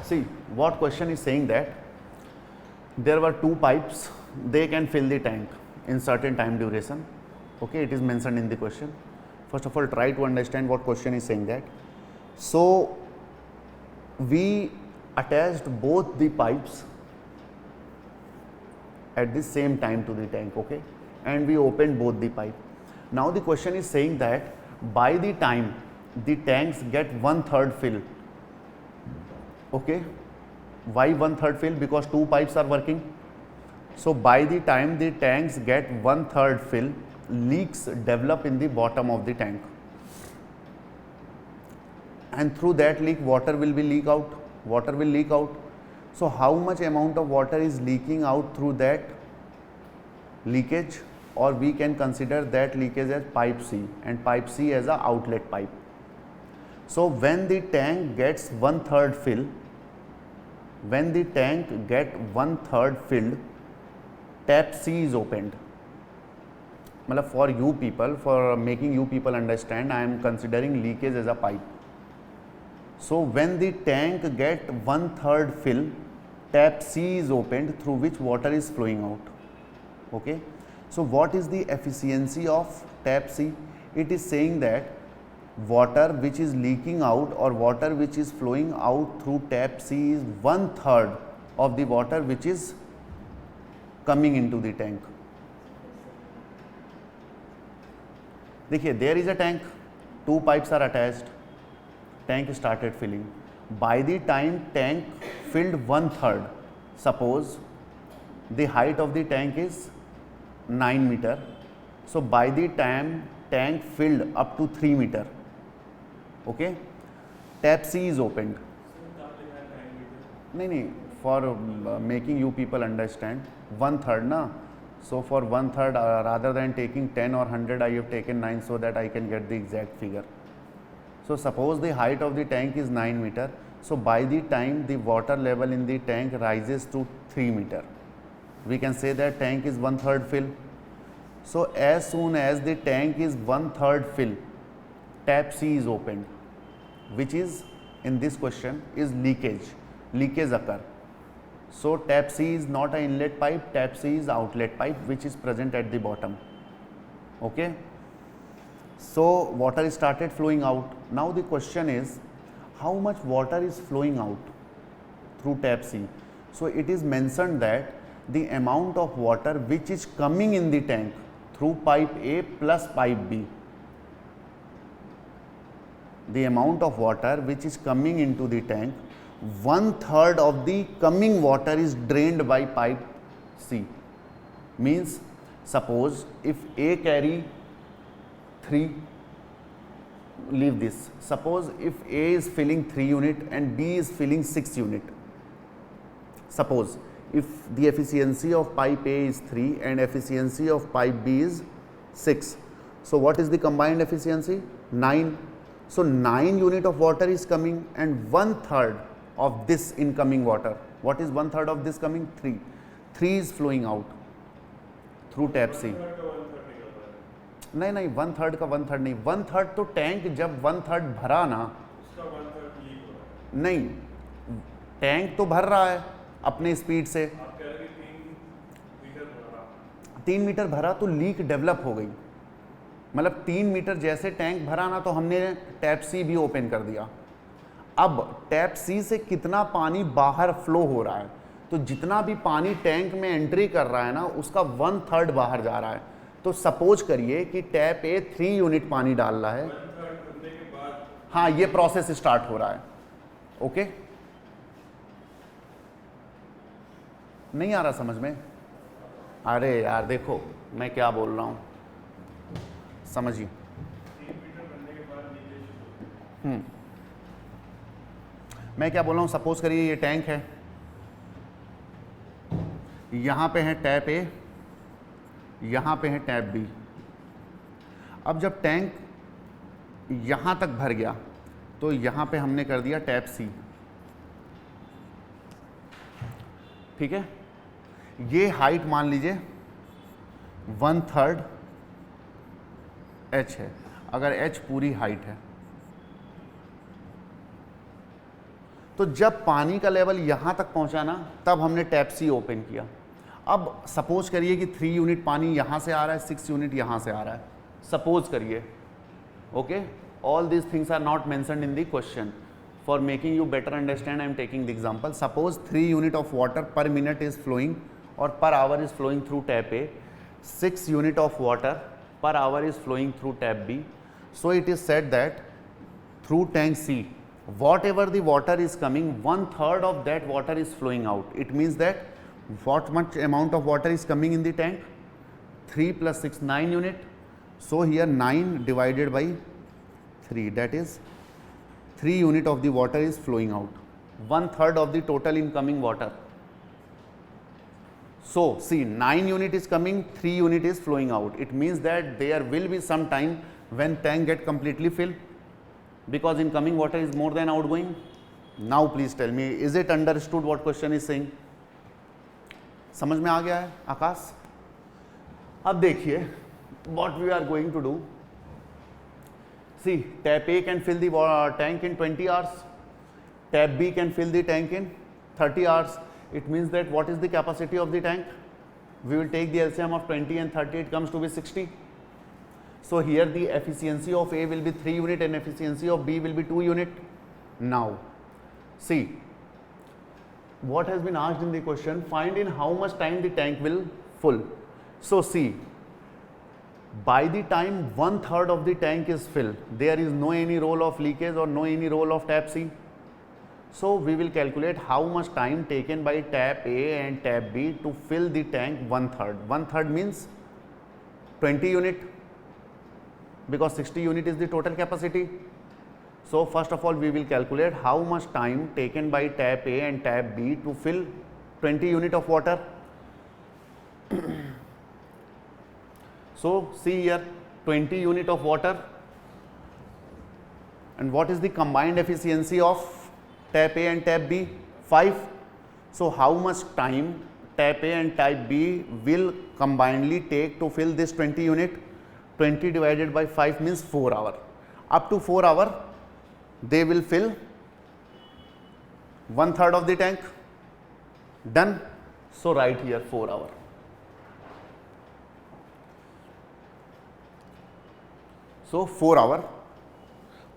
A: see, what question is saying that there were 2 pipes, they can fill the tank in certain time duration. Okay, it is mentioned in the question. First of all, try to understand what question is saying that. So we attached both the pipes at the same time to the tank, okay, and we opened both the pipe. Now the question is saying that by the time the tanks get 1/3 fill, okay, why 1/3 fill? Because 2 pipes are working. So by the time the tanks get 1/3 fill, leaks develop in the bottom of the tank, and through that leak water will be leak out, water will leak out. So how much amount of water is leaking out through that leakage, or we can consider that leakage as pipe C and pipe C as a outlet pipe. So when the tank gets 1/3 fill, when the tank get 1/3 filled, tap C is opened. मतलब for you people, for making you people understand, I am considering leakage as a pipe. So when the tank get 1/3 fill, tap C is opened through which water is flowing out. Okay. So what is the efficiency of tap C? It is saying that water which is leaking out or water which is flowing out through tap C is 1/3 of the water which is coming into the tank. देखिए, there is a tank, 2 pipes are attached, tank started filling. By the time tank filled 1/3, suppose the height of the tank is 9 meter, so by the time tank filled up to 3 meter, okay, tap C is opened. नहीं, for making you people understand, 1/3 ना, so for 1/3 rather than taking 10 or 100, I have taken 9 so that I can get the exact figure. So suppose the height of the tank is 9 meter, so by the time the water level in the tank rises to 3 meter, we can say that tank is 1/3 fill. So as soon as the tank is 1/3 fill, tap C is opened, which is in this question is leakage occur. So tap C is not an inlet pipe, tap C is outlet pipe which is present at the bottom. Okay. So water started flowing out. Now the question is, how much water is flowing out through tap C? So it is mentioned that the amount of water which is coming in the tank through pipe A plus pipe B, the amount of water which is coming into the tank, 1/3 of the coming water is drained by pipe C. Means suppose if A carry 3, leave this, suppose if A is filling 3 unit and B is filling 6 unit, suppose if the efficiency of pipe A is 3 and efficiency of pipe B is 6, so what is the combined efficiency? 9. So 9 unit of water is coming and 1/3 of this incoming water, what is 1/3 of this coming? 3 is flowing out through tap C. नहीं 1/3 का 1/3 नहीं, 1/3 तो tank जब 1/3 भरा ना, नहीं, tank तो भर रहा है अपने स्पीड से, 3 मीटर भरा तो लीक डेवलप हो गई, मतलब 3 मीटर जैसे टैंक भरा ना तो हमने टैप सी भी ओपन कर दिया। अब टैप सी से कितना पानी बाहर फ्लो हो रहा है, तो जितना भी पानी टैंक में एंट्री कर रहा है ना उसका 1/3 बाहर जा रहा है। तो सपोज करिए कि टैप ए 3 यूनिट पानी डाल रहा है, हाँ ये प्रोसेस स्टार्ट हो रहा है। ओके, नहीं आ रहा समझ में? अरे यार देखो मैं क्या बोल रहा हूं, समझिए। मैं क्या बोल रहा हूं, सपोज करिए ये टैंक है, यहां पे है टैप ए, यहां पे है टैप बी। अब जब टैंक यहां तक भर गया तो यहां पे हमने कर दिया टैप सी, ठीक है। ये हाइट मान लीजिए 1/3 एच है, अगर एच पूरी हाइट है तो जब पानी का लेवल यहां तक पहुंचा ना तब हमने टैप सी ओपन किया। अब सपोज करिए कि 3 यूनिट पानी यहां से आ रहा है, 6 यूनिट यहां से आ रहा है, सपोज करिए। Okay, all these things are not mentioned in the question, for making you better understand I am taking the example. Suppose 3 unit of water per minute is flowing और per hour is flowing through tap A, 6 unit of water per hour is flowing through tap B. So it is said that through tank C, whatever the water is coming, 1/3 of that water is flowing out. It means that what much amount of water is coming in the tank? 3 plus 6, 9 unit. So here 9 divided by 3, that is 3 unit of the water is flowing out. 1/3 of the total incoming water. So see, 9 unit is coming, 3 unit is flowing out. It means that there will be some time when tank get completely filled because incoming water is more than outgoing. Now please tell me, is it understood what question is saying? समझ में आ गया है आकाश? अब देखिए what we are going to do. See, tap A can fill the tank in 20 hours, tap B can fill the tank in 30 hours. It means that what is the capacity of the tank? We will take the LCM of 20 and 30, it comes to be 60. So here the efficiency of A will be 3 unit and efficiency of B will be 2 unit. Now see what has been asked in the question, find in how much time the tank will full. So see, by the time 1/3 of the tank is filled, there is no any role of leakage or no any role of tap C. So we will calculate how much time taken by tap A and tap B to fill the tank 1/3. 1/3 means 20 unit because 60 unit is the total capacity. So first of all we will calculate how much time taken by tap A and tap B to fill 20 unit of water. So see here 20 unit of water, and what is the combined efficiency of tap A and tap B? 5. So how much time tap A and tap B will combinedly take to fill this 20 unit? 20 divided by 5 means 4 hours. Up to 4 hours they will fill 1/3 of the tank. Done. So write here 4 hours. So 4 hours.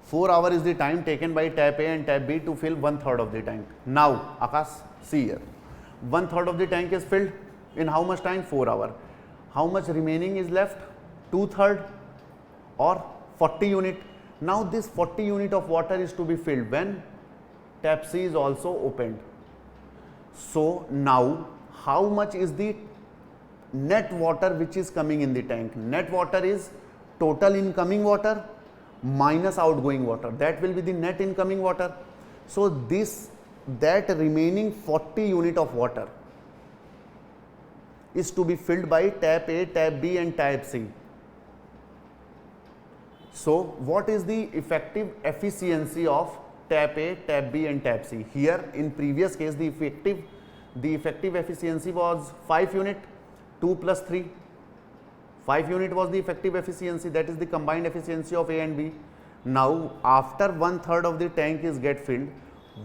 A: 4 hours is the time taken by tap A and tap B to fill 1/3 of the tank. Now Akash, see here, 1/3 of the tank is filled in how much time? 4 hours. How much remaining is left? 2/3 or 40 unit. Now this 40 unit of water is to be filled when tap C is also opened. So now how much is the net water which is coming in the tank? Net water is total incoming water minus outgoing water, that will be the net incoming water. So that remaining 40 unit of water is to be filled by tap A, tap B and tap C. So what is the effective efficiency of tap A, tap B and tap C? Here in previous case the effective efficiency was 5 unit, 2 plus 3. 5 unit was the effective efficiency, that is the combined efficiency of A and B. Now after 1/3 of the tank is get filled,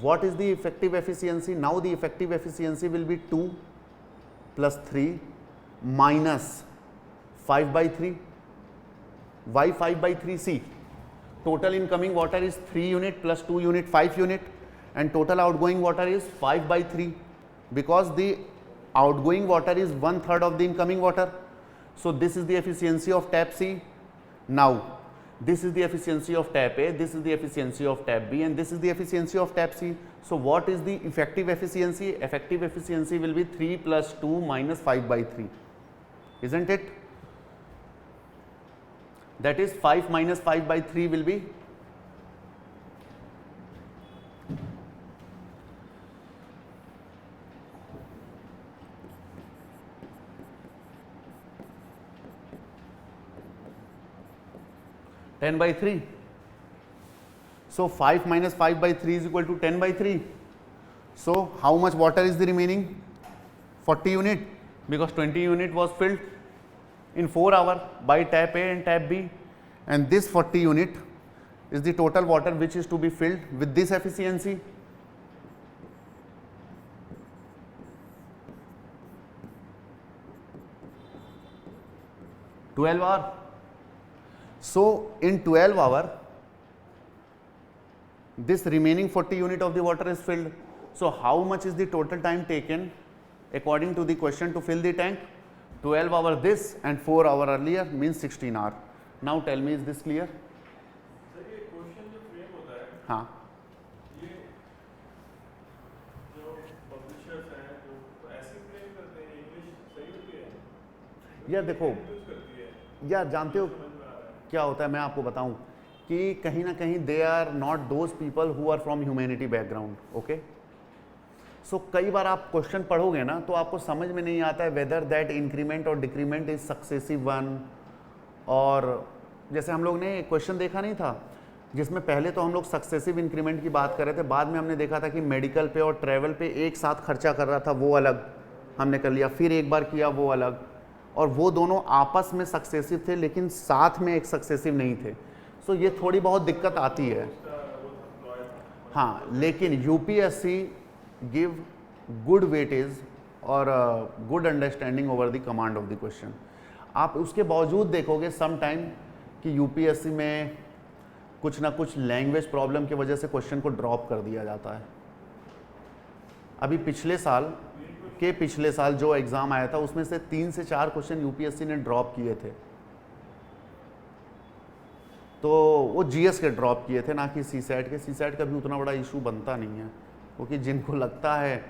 A: what is the effective efficiency? Now the effective efficiency will be 2 plus 3 minus 5 by 3. Why 5 by 3? See, total incoming water is 3 unit plus 2 unit 5 unit, and total outgoing water is 5 by 3, because the outgoing water is 1/3 of the incoming water. So this is the efficiency of tap C. Now this is the efficiency of tap A, this is the efficiency of tap B, and this is the efficiency of tap C. So what is the effective efficiency? Effective efficiency will be 3 plus 2 minus 5 by 3, isn't it? That is 5 minus 5 by 3 will be 10 by 3. So 5 minus 5 by 3 is equal to 10 by 3. So how much water is the remaining? 40 unit, because 20 unit was filled in 4 hours by tap A and tap B, and this 40 unit is the total water which is to be filled with this efficiency. (12 hours). So in 12 hours, this remaining 40 unit of the water is filled. So how much is the total time taken according to the question to fill the tank? 12 hours this and 4 hours earlier means 16 hours. Now tell me, is this clear?
B: Sir ये question जो frame होता है,
A: हाँ,
B: ये जो publishers हैं जो ऐसे फ्रेम करते हैं, इंग्लिश सही होती है
A: यार देखो,
B: यूज करती है,
A: यार जानते हो
B: समझ में आ रहा है।
A: क्या होता है, मैं आपको बताऊं कि कहीं ना कहीं they are not those people who are from humanity background. Okay, so कई बार आप क्वेश्चन पढ़ोगे ना तो आपको समझ में नहीं आता है वेदर दैट इंक्रीमेंट और डिक्रीमेंट इज सक्सेसिव वन. और जैसे हम लोग ने क्वेश्चन देखा नहीं था जिसमें पहले तो हम लोग सक्सेसिव इंक्रीमेंट की बात कर रहे थे, बाद में हमने देखा था कि मेडिकल पे और ट्रैवल पे एक साथ खर्चा कर रहा था, वो अलग हमने कर लिया, फिर एक बार किया वो अलग, और वो दोनों आपस में सक्सेसिव थे लेकिन साथ में एक सक्सेसिव नहीं थे. सो ये थोड़ी बहुत दिक्कत आती है. हाँ, लेकिन यूपीएससी गिव गुड वेटेज और good understanding over the command of the question. आप उसके बावजूद देखोगे सम टाइम कि यूपीएससी में कुछ ना कुछ लैंग्वेज प्रॉब्लम की वजह से क्वेश्चन को ड्रॉप कर दिया जाता है. अभी पिछले साल जो एग्ज़ाम आया था उसमें से 3 से 4 क्वेश्चन यूपीएससी ने ड्रॉप किए थे. तो वो जीएस के ड्रॉप किए थे, ना कि सीसैट के. सीसैट का भी उतना बड़ा इशू बनता नहीं है क्योंकि जिनको लगता है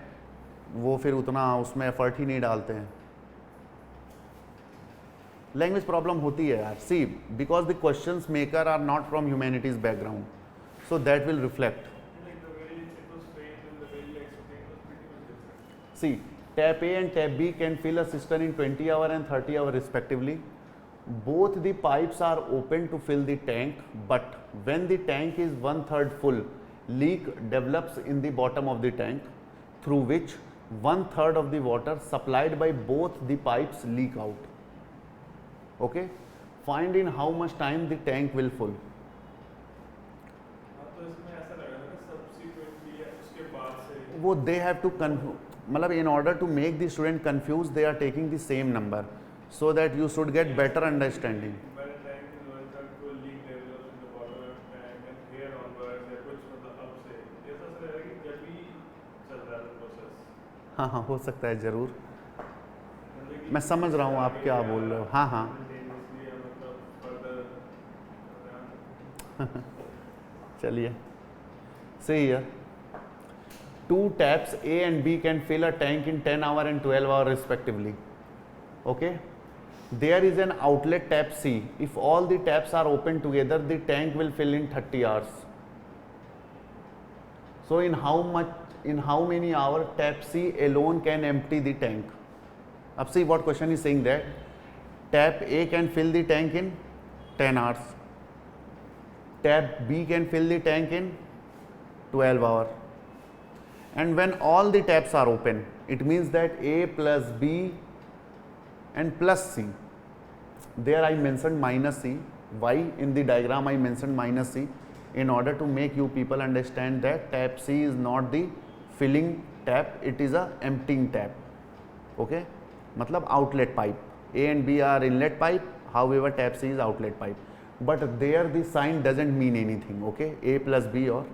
A: वो फिर उतना उसमें एफर्ट ही नहीं डालते हैं. लैंग्वेज प्रॉब्लम होती है यार. See, because the questions maker are not from humanities background, so that will reflect. See, tap A and tap B can fill a cistern in 20 hours and 30 hours respectively. Both the pipes are open to fill the tank, but when the tank is 1/3 full, leak develops in the bottom of the tank, through which 1/3 of the water supplied by both the pipes leak out. Okay? Find in how much time the tank will full.
B: तो इसमें ऐसा लगा ना subsequently या उसके बाद से
A: वो they have to मतलब in order to make the student confused, they are taking the same number so that you should get better understanding.
B: When a tank is 1/3 full, leak develops in the bottom of the tank and here onwards या कुछ मतलब अब से ऐसा सा लग रहा है कि जब भी चल रहा है प्रोसेस.
A: हाँ हाँ, हो सकता है ज़रूर.
B: मतलब कि
A: मैं समझ रहा हूँ आप क्या बोल रहे हो. हाँ हाँ,
B: simultaneously या मतलब further
A: चलिए. See here, 2 taps A and B can fill a tank in 10 hours and 12 hours respectively. Okay, there is an outlet tap C. If all the taps are open together, the tank will fill in 30 hours. So in how many hours tap C alone can empty the tank? Now see what question is saying that tap A can fill the tank in 10 hours. Tap B can fill the tank in 12 hours. And when all the taps are open, it means that A plus B and plus C. There I mentioned minus C. Why in the diagram I mentioned minus C? In order to make you people understand that tap C is not the filling tap, it is a emptying tap. Okay? मतलब outlet pipe. A and B are inlet pipe, however tap C is outlet pipe. but there the sign doesn't mean anything, okay, A plus B or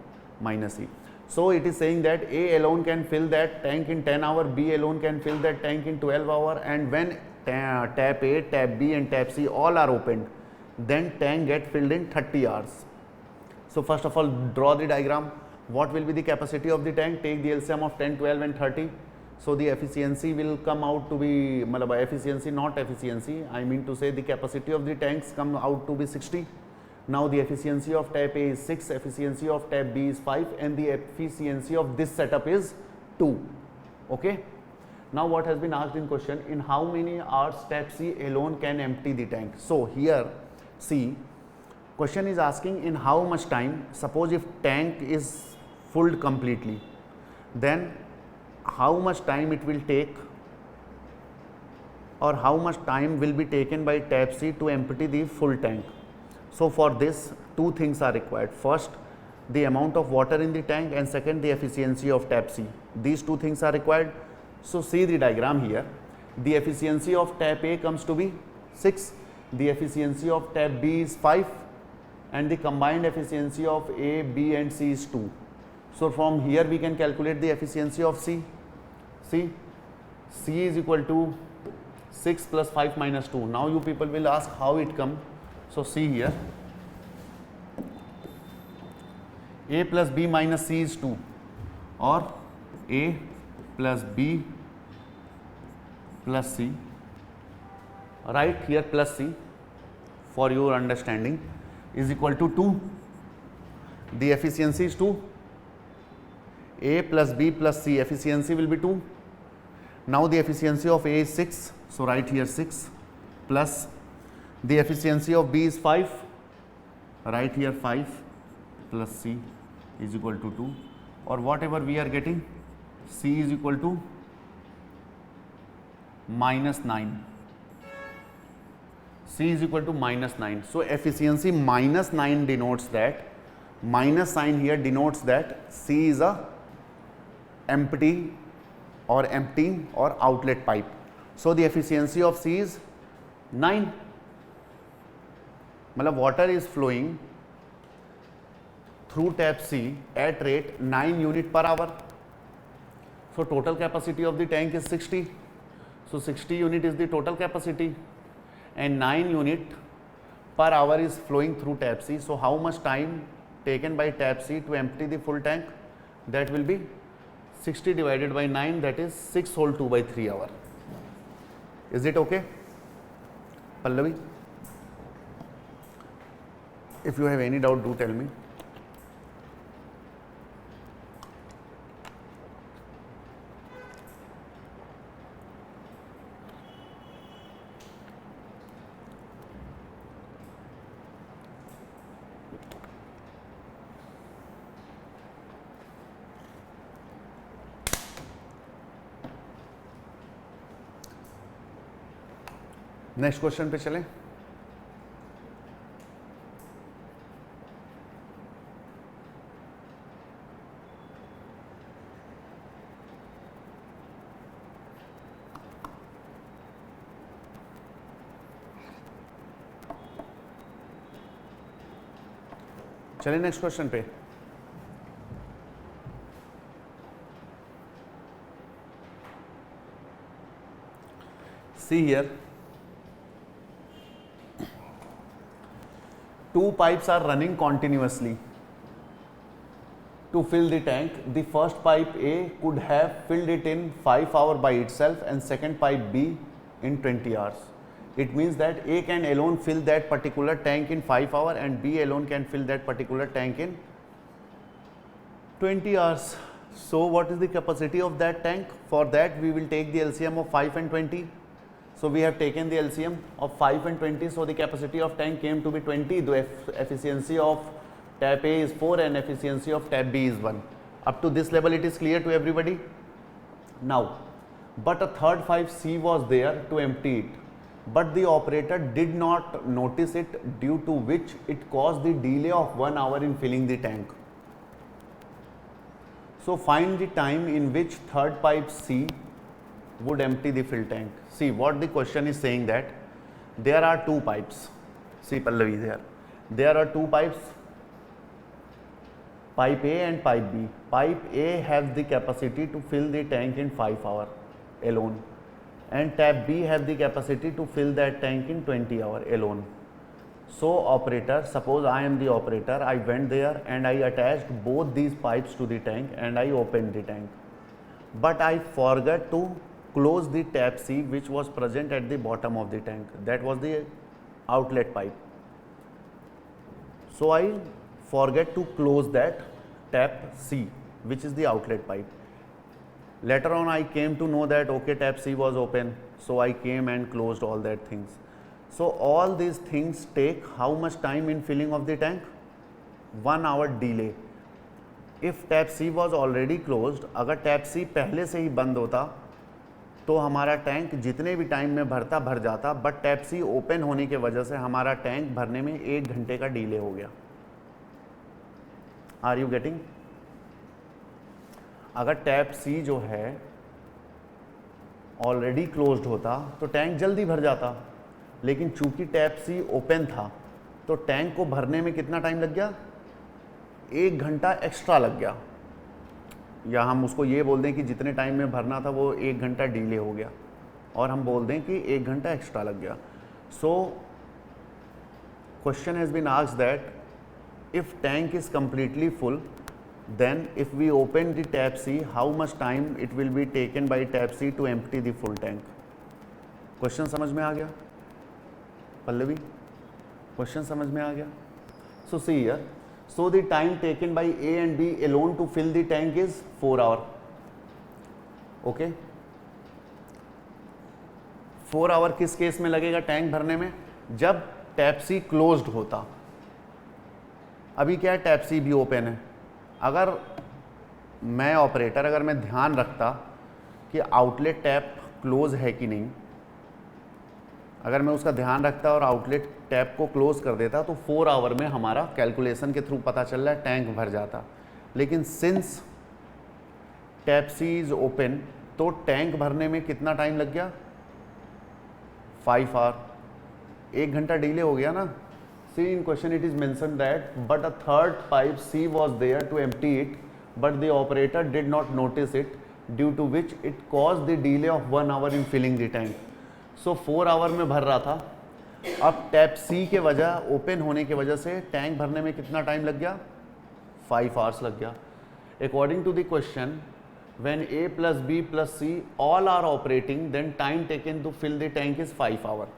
A: minus C. So it is saying that A alone can fill that tank in 10 hours, B alone can fill that tank in 12 hours, and when tap A, tap B and tap C all are opened, then tank get filled in 30 hours. So first of all, draw the diagram. What will be the capacity of the tank? Take the LCM of 10, 12 and 30. So the efficiency will come out to be, efficiency, not efficiency, I mean to say the capacity of the tanks come out to be 60. Now the efficiency of tap A is 6, efficiency of tap B is 5 and the efficiency of this setup is 2. Okay. Now what has been asked in question, in how many hours tap C alone can empty the tank? So here see, question is asking in how much time. Suppose if tank is full completely, then how much time it will take, or how much time will be taken by tap C to empty the full tank. So for this, two things are required. First, the amount of water in the tank, and second, the efficiency of tap C. These two things are required. So see the diagram here. The efficiency of tap A comes to be 6, the efficiency of tap B is 5 and the combined efficiency of A, B and C is 2. So from here we can calculate the efficiency of C. See, C is equal to 6 plus 5 minus 2. Now you people will ask how it come. So see here, A plus B minus C is 2, or A plus B plus C, right here plus C for your understanding, is equal to 2. The efficiency is 2. A plus B plus C, efficiency will be 2. Now the efficiency of A is 6, so write here 6, plus the efficiency of B is 5, write here 5, plus C is equal to 2, or whatever we are getting, C is equal to minus 9. C is equal to minus 9. So efficiency minus 9 denotes that, minus sign here denotes that C is a empty or emptying or outlet pipe. So the efficiency of C is 9. Water is flowing through tap C at rate 9 unit per hour. So total capacity of the tank is 60. So 60 unit is the total capacity and 9 unit per hour is flowing through tap C. So how much time taken by tap C to empty the full tank? That will be 60 divided by 9, that is 6 whole 2 by 3 hour. Is it okay, Pallavi? If you have any doubt, do tell me. Next question पे चलें. चलिए next question पे. See here, two pipes are running continuously to fill the tank. The first pipe A could have filled it in 5 hours by itself and second pipe B in 20 hours. It means that A can alone fill that particular tank in 5 hours and B alone can fill that particular tank in 20 hours. So what is the capacity of that tank? For that we will take the LCM of 5 and 20. So we have taken the LCM of 5 and 20. So the capacity of tank came to be 20. The efficiency of tap A is 4 and efficiency of tap B is 1. Up to this level it is clear to everybody. Now, but a third pipe C was there to empty it, but the operator did not notice it, due to which it caused the delay of 1 hour in filling the tank. So find the time in which third pipe C would empty the fill tank. See what the question is saying, that there are two pipes. See Pallavi there. there are two pipes, pipe A and pipe B. Pipe A has the capacity to fill the tank in 5 hours alone, and tap B has the capacity to fill that tank in 20 hours alone. So operator, suppose I am the operator, I went there and I attached both these pipes to the tank and I opened the tank. But I forgot to close the tap C which was present at the bottom of the tank. That was the outlet pipe. So I forget to close that tap C which is the outlet pipe. Later on I came to know that okay, tap C was open, so I came and closed all that things. So all these things take how much time in filling of the tank? 1 hour delay. If tap C was already closed, अगर tap C पहले से ही बंद होता तो हमारा tank जितने भी time में भरता भर जाता, बट टैप सी ओपन होने की वजह से हमारा टैंक भरने में 1 घंटे का डिले हो गया. Are you getting? अगर टैप सी जो है ऑलरेडी क्लोज्ड होता तो टैंक जल्दी भर जाता, लेकिन चूंकि टैप सी ओपन था तो टैंक को भरने में कितना टाइम लग गया? 1 घंटा एक्स्ट्रा लग गया. या हम उसको ये बोल दें कि जितने टाइम में भरना था वो 1 घंटा डिले हो गया, और हम बोल दें कि 1 घंटा एक्स्ट्रा लग गया. So question has been asked that if tank is completely full, then if we open the tap C, how much time it will be taken by tap C to empty the full tank? Question समझ में आ गया Pallavi? Question समझ में आ गया? So see here, so the time taken by A and B alone to fill the tank is 4 hours. Okay, 4 our किस case में लगेगा tank भरने में? जब टैप सी क्लोज्ड होता. अभी क्या है, टैप सी भी ओपन है. अगर मैं ऑपरेटर, अगर मैं ध्यान रखता कि आउटलेट टैप क्लोज है कि नहीं, अगर मैं उसका ध्यान रखता और आउटलेट टैप को क्लोज कर देता तो 4 आवर में हमारा कैलकुलेशन के थ्रू पता चल रहा है टैंक भर जाता. लेकिन since tap C is open तो टैंक भरने में कितना टाइम लग गया? 5 आवर. 1 घंटा डिले हो गया ना. See, in question it is mentioned that but a third pipe C was there to empty it, but the operator did not notice it, due to which it caused the delay of 1 hour in filling the tank. So 4 our में भर रहा था. अब tap C के वजह open होने की वजह से टैंक भरने में कितना टाइम लग गया? 5 आवर्स लग गया. According to the question, when A plus B plus C all are operating, then time taken to fill the tank is 5 hours.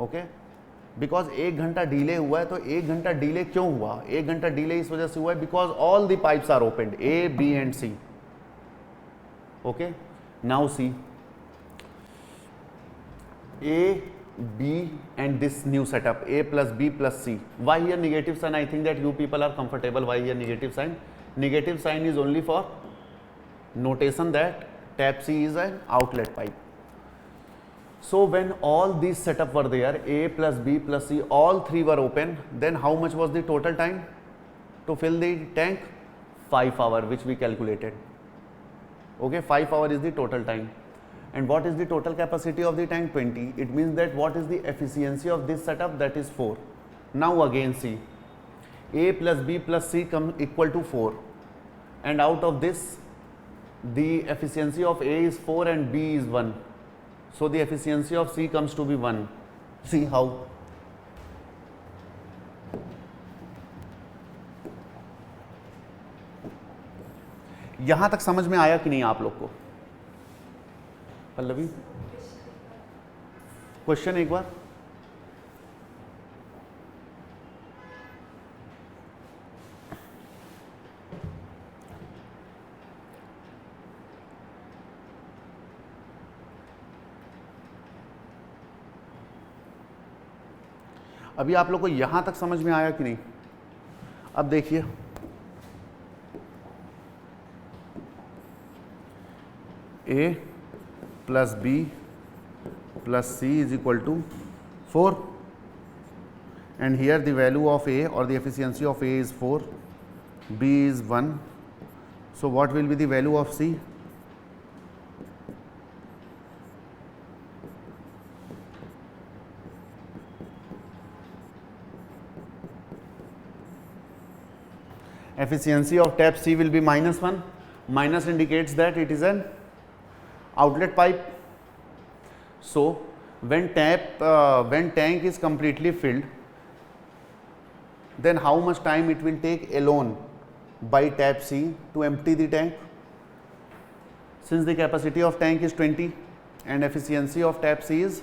A: Okay, because 1 घंटा डिले हुआ है. तो 1 घंटा डिले क्यों हुआ? 1 घंटा डिले इस वजह से हुआ है because all the pipes are opened, A B and C. Okay, now see A B and this new setup A plus B plus C. Why here negative sign? I think that you people are comfortable. Why here negative sign? Negative sign is only for notation that tap C is an outlet pipe. So when all these setup were there, A plus B plus C, all three were open, then how much was the total time to fill the tank? 5 hours, which we calculated. Okay, 5 hours is the total time. And what is the total capacity of the tank? 20. It means that what is the efficiency of this setup? That is 4. Now again see, A plus B plus C come equal to 4, and out of this the efficiency of A is 4 and B is 1. So the efficiency of C comes to be 1. See how? यहां तक समझ में आया कि नहीं आप लोग को? पल्लवी, क्वेश्चन एक बार. अभी आप लोग को यहां तक समझ में आया कि नहीं? अब देखिए, A plus B plus C is equal to 4, and here the value of A or the efficiency of A is 4, B is 1. So what will be the value of C? efficiency of tap C will be -1. Minus indicates that it is an outlet pipe. So when tank is completely filled, then how much time it will take alone by tap C to empty the tank? Since the capacity of tank is 20 and efficiency of tap C is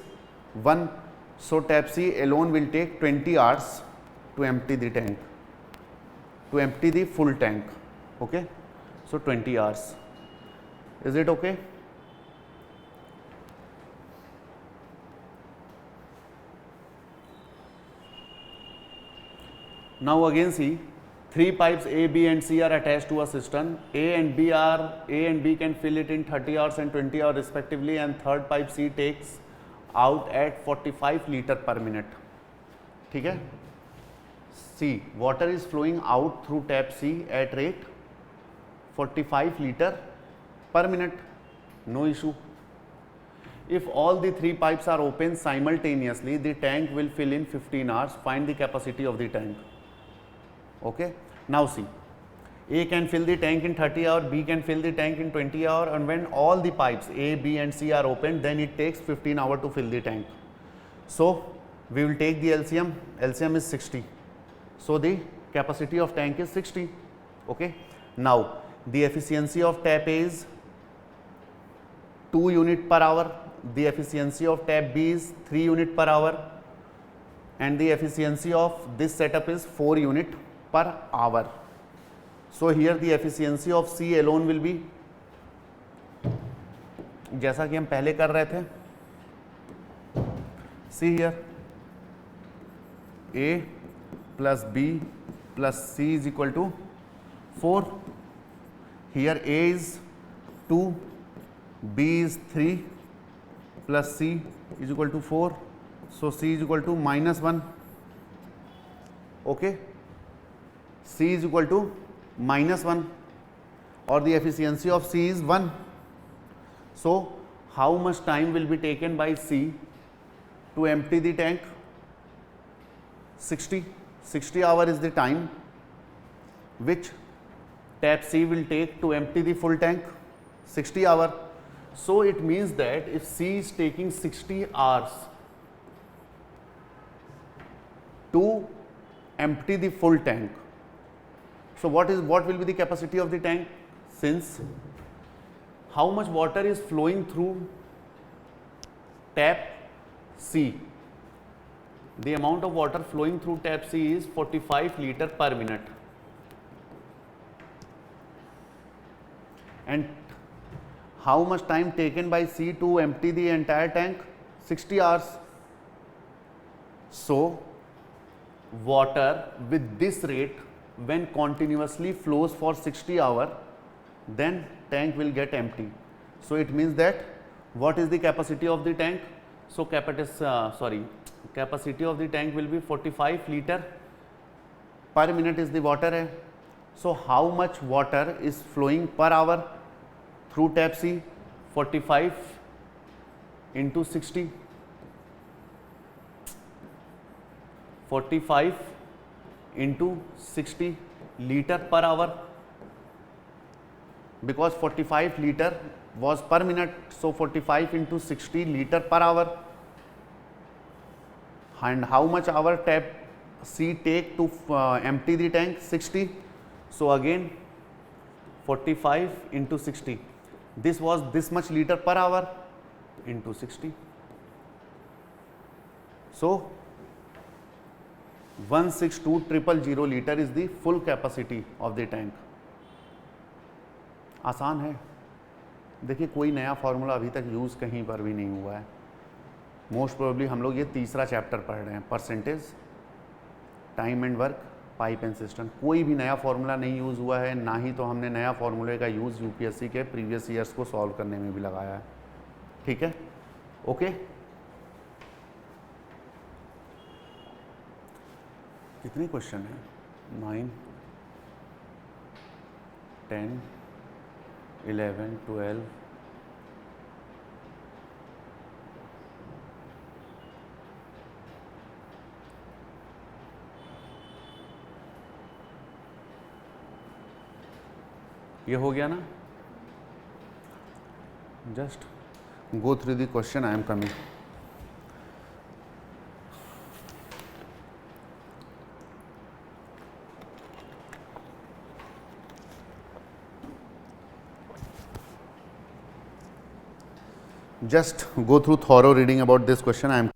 A: 1, so tap C alone will take 20 hours to empty the tank, to empty the full tank. Okay, so 20 hours. Is it okay? Now again see, three pipes A, B and C are attached to a cistern. A and B can fill it in 30 hours and 20 hours respectively, and third pipe C takes out at 45 liter per minute. ठीक है? C, water is flowing out through tap C at rate 45 liter per minute. No issue. If all the three pipes are open simultaneously, the tank will fill in 15 hours. Find the capacity of the tank. Okay. Now see, A can fill the tank in 30 hours, B can fill the tank in 20 hours, and when all the pipes A, B and C are opened, then it takes 15 hours to fill the tank. So we will take the LCM. LCM is 60. So the capacity of tank is 60. Okay. Now the efficiency of tap A is 2 unit per hour. The efficiency of tap B is 3 unit per hour, and the efficiency of this setup is 4 unit per hour. So here the efficiency of C alone will be, जैसा कि हम पहले कर रहे थे, see here, A plus B plus C is equal to 4. Here A is 2, B is 3 plus C is equal to 4. So C is equal to -1. Okay. C is equal to -1, or the efficiency of C is 1. So how much time will be taken by C to empty the tank? 60 hours is the time which tap C will take to empty the full tank. 60 hours. So it means that if C is taking 60 hours to empty the full tank, so what will be the capacity of the tank? Since how much water is flowing through tap C? The amount of water flowing through tap C is 45 liter per minute, and how much time taken by C to empty the entire tank? 60 hours. So water with this rate, when continuously flows for 60 hours, then tank will get empty. So it means that what is the capacity of the tank? So capacity of the tank will be 45 liter per minute is the water hai. So how much water is flowing per hour through tap C? 45 into 60. 45 into 60 liter per hour, because 45 liter was per minute, so 45 into 60 liter per hour. And how much hour tap C take to empty the tank? 60. So again 45 into 60, this was this much liter per hour into 60. So 162,000 liter is the full capacity of the tank. आसान है. देखिए कोई नया formula अभी तक use कहीं पर भी नहीं हुआ है. मोस्ट प्रोबेबली हम लोग ये तीसरा चैप्टर पढ़ रहे हैं, percentage, time and work, pipe and system. कोई भी नया फॉर्मूला नहीं यूज़ हुआ है, ना ही तो हमने नया फॉर्मूले का यूज़ यूपीएससी के प्रीवियस ईयर्स को सॉल्व करने में भी लगाया है. ठीक है. ओके. कितने क्वेश्चन हैं? 9, 10, 11, 12, ये हो गया ना? Just go through the question, I am coming. Just go through thorough reading about this question. I am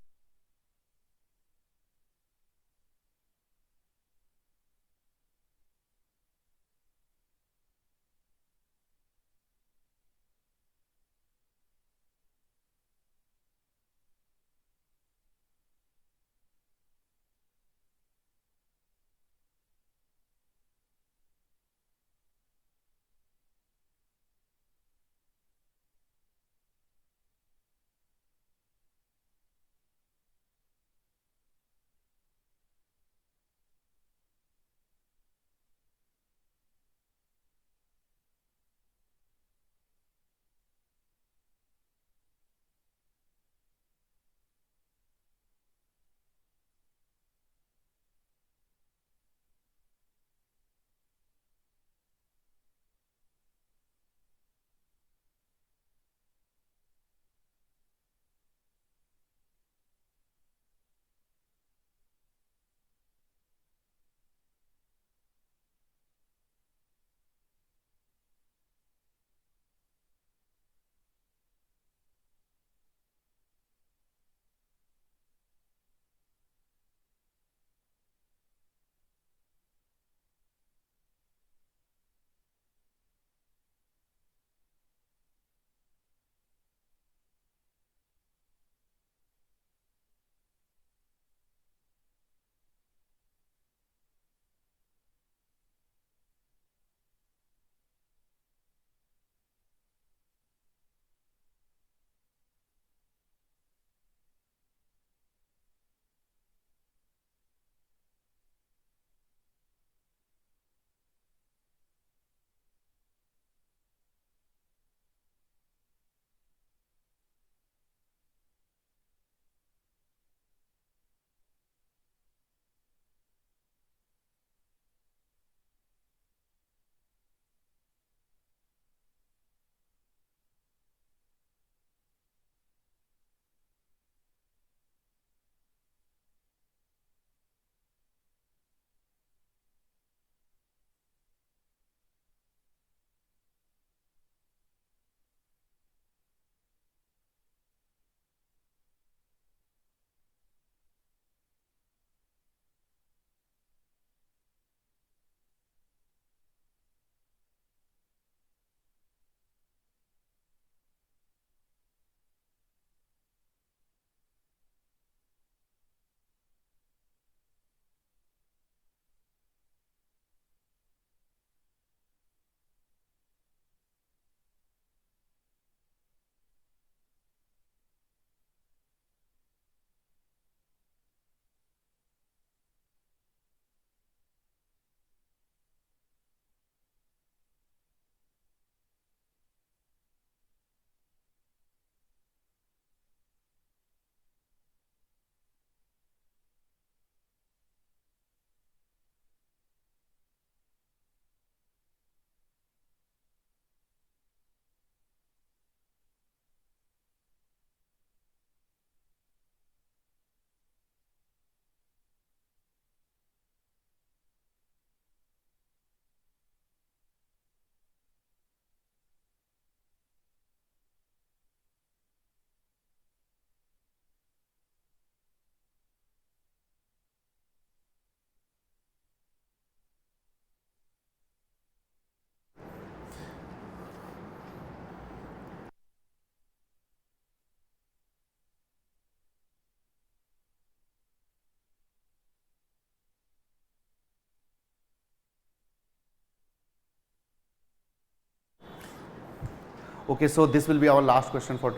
A: okay. So this will be our last question for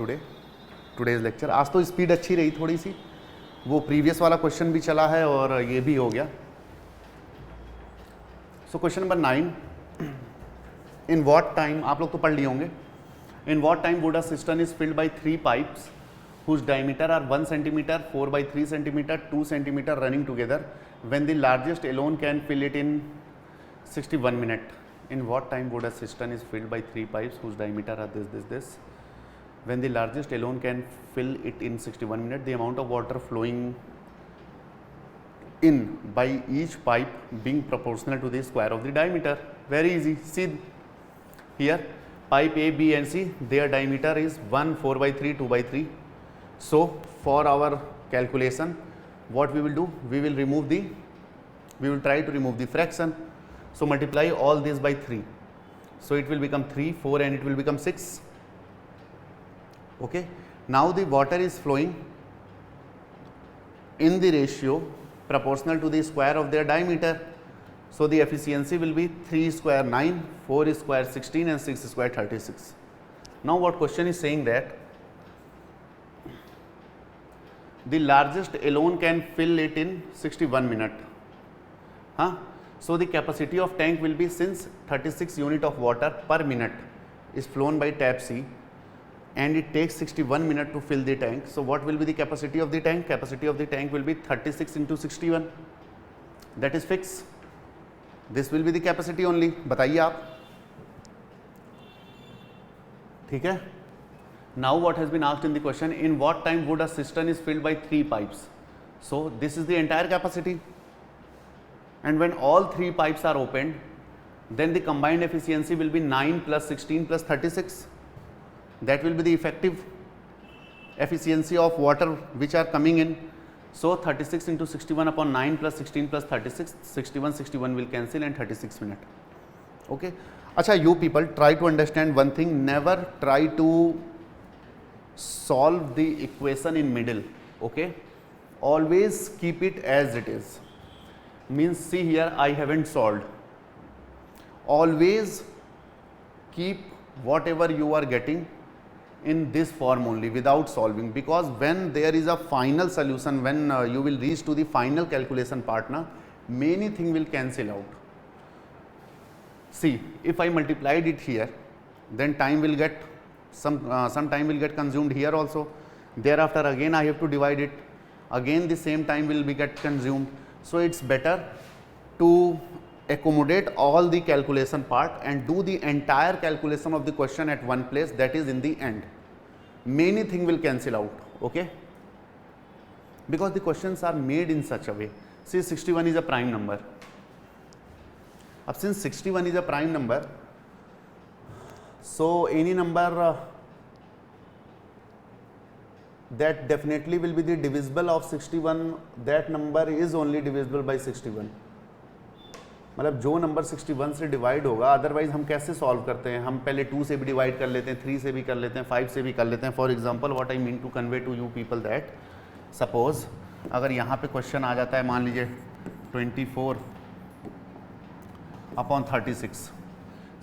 A: today's lecture. आज तो speed अच्छी रही थोड़ी सी, वो प्रीवियस वाला question भी चला है और ये भी हो गया. So question number 9, in what time, आप लोग तो पढ़ लिए होंगे. In what time would a system is filled by 3 pipes whose diameter are 1 centimeter, 4 by 3 centimeter, 2 centimeter running together, when the largest alone can fill it in 61 minute. In what time would a cistern is filled by 3 pipes whose diameter are this? When the largest alone can fill it in 61 minutes, the amount of water flowing in by each pipe being proportional to the square of the diameter. Very easy. See here, pipe A, B and C, their diameter is 1, 4 by 3, 2 by 3. So for our calculation, what we will do, we will try to remove the fraction. So multiply all this by 3. So it will become 3, 4 and it will become 6. Okay. Now the water is flowing in the ratio proportional to the square of their diameter. So the efficiency will be 3 square 9, 4 square 16 and 6 square 36. Now what question is saying that the largest alone can fill it in 61 minutes. So the capacity of tank will be, since 36 unit of water per minute is flown by tap C and it takes 61 minutes to fill the tank. So what will be the capacity of the tank? Capacity of the tank will be 36 into 61. That is fixed. This will be the capacity only. बताइए आप. ठीक है. Now what has been asked in the question, in what time would a cistern is filled by 3 pipes? So this is the entire capacity. And when all 3 pipes are opened, then the combined efficiency will be 9 plus 16 plus 36. That will be the effective efficiency of water which are coming in. So 36 into 61 upon 9 plus 16 plus 36, 61 will cancel and 36 minutes. Okay. Acha, you people try to understand one thing, never try to solve the equation in middle. Okay. Always keep it as it is. Means, see here, I haven't solved. Always keep whatever you are getting in this form only without solving, because when there is a final solution, when you will reach to the final calculation partner, many things will cancel out. See, if I multiplied it here, then time will get some time will get consumed here also. Thereafter again I have to divide it, again the same time will be get consumed. So it's better to accommodate all the calculation part and do the entire calculation of the question at one place, that is in the end. Many things will cancel out. Okay, because the questions are made in such a way. See, 61 is a prime number. Since 61 is a prime number, so any number that definitely will be the divisible of 61, that number is only divisible by 61. मतलब जो number 61 से divide होगा, otherwise हम कैसे solve करते हैं, हम पहले 2 से भी डिवाइड कर लेते हैं, 3 से भी कर लेते हैं, 5 से भी कर लेते हैं. For example what I mean to convey to you people that, suppose अगर यहाँ पे क्वेश्चन आ जाता है, मान लीजिए 24 upon 36,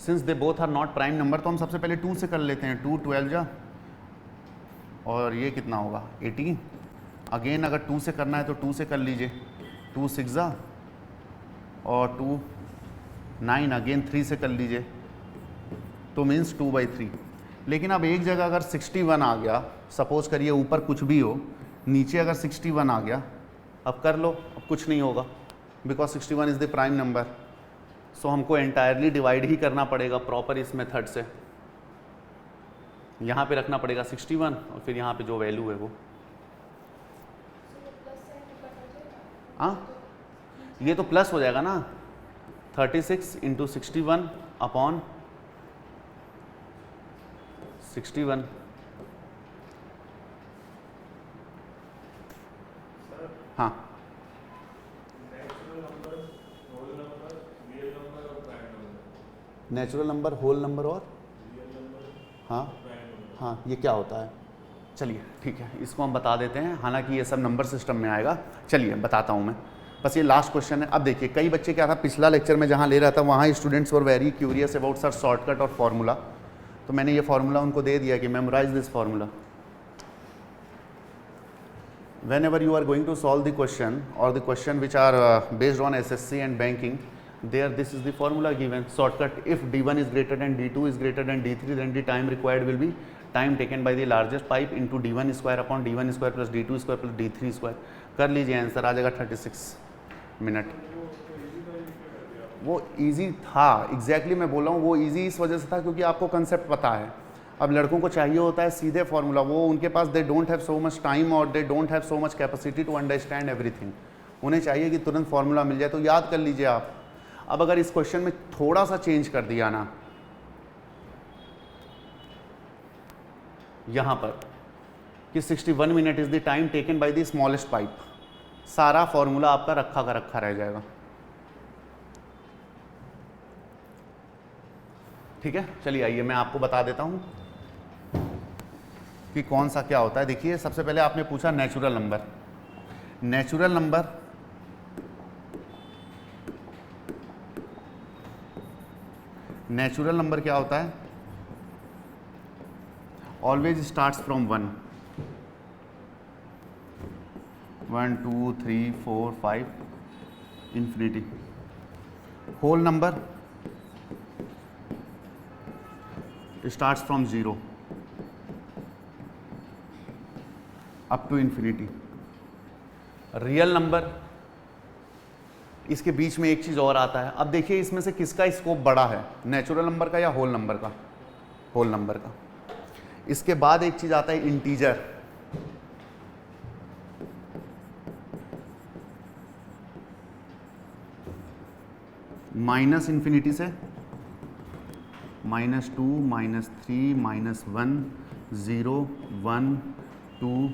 A: since they both are not prime number, तो हम सबसे पहले 2 से कर लेते हैं. 2 12 जा, और ये कितना होगा 18. अगेन अगर 2 से करना है तो 2 से कर लीजिए, 2 6 जा, और 2 9, अगेन 3 से कर लीजिए, तो मीन्स 2/3. लेकिन अब एक जगह अगर 61 आ गया, सपोज करिए ऊपर कुछ भी हो, नीचे अगर 61 आ गया, अब कर लो, अब कुछ नहीं होगा, because 61 is the prime number. So हमको एंटायरली डिवाइड ही करना पड़ेगा प्रॉपर इस मेथड से. यहाँ पे रखना पड़ेगा 61 और फिर यहाँ पे जो वैल्यू है वो. हाँ, ये तो प्लस हो जाएगा ना, 36 इंटू 61 अपॉन 61. हाँ, नेचुरल नंबर, होल नंबर और हाँ हाँ, ये क्या होता है? चलिए ठीक है, इसको हम बता देते हैं, हालांकि ये सब नंबर सिस्टम में आएगा. चलिए बताता हूँ मैं, बस ये लास्ट क्वेश्चन है. अब देखिए, कई बच्चे क्या था, पिछला लेक्चर में जहाँ ले रहा था वहाँ students were very curious about sir shortcut और फार्मूला, तो मैंने ये फार्मूला उनको दे दिया कि memorise this formula. whenever you are going to solve the question or the question which are based on SSC and banking, there this is the formula given. Shortcut, if D1 is greater than D2 is greater than D3, then the time required will be time taken by the largest pipe into D1 square upon D1 square plus D2 square plus D3 square. कर लीजिए, answer आ जाएगा 36 minute. वो easy था, exactly मैं बोल रहा हूँ वो इजी इस वजह से था क्योंकि आपको कंसेप्ट पता है। अब लड़कों को चाहिए होता है सीधे फॉर्मूला, वो उनके पास they don't have so much time और they don't have so much capacity to understand everything. उन्हें चाहिए कि तुरंत फॉर्मूला मिल जाए, तो याद कर लीजिए आप। अब अगर इस क्वेश्चन में थोड़ा सा चेंज कर दिया ना, यहाँ पर कि 61 minute is the time taken by the smallest pipe, सारा फॉर्मूला आपका रखा का रखा रह जाएगा। ठीक है, चलिए आइए मैं आपको बता देता हूं कि कौन सा क्या होता है। देखिए सबसे पहले आपने पूछा natural number. Natural number natural number क्या होता है? Always starts from 1 1 2 3 4 5 infinity. Whole number starts from 0 up to infinity। Real number, इसके बीच में एक चीज और आता है। अब देखिए इसमें से किसका स्कोप बड़ा है, नेचुरल नंबर का या होल नंबर का? होल नंबर का। इसके बाद एक चीज आता है इंटीजर। माइनस इंफिनिटी से -2 -3 -1 0 1 2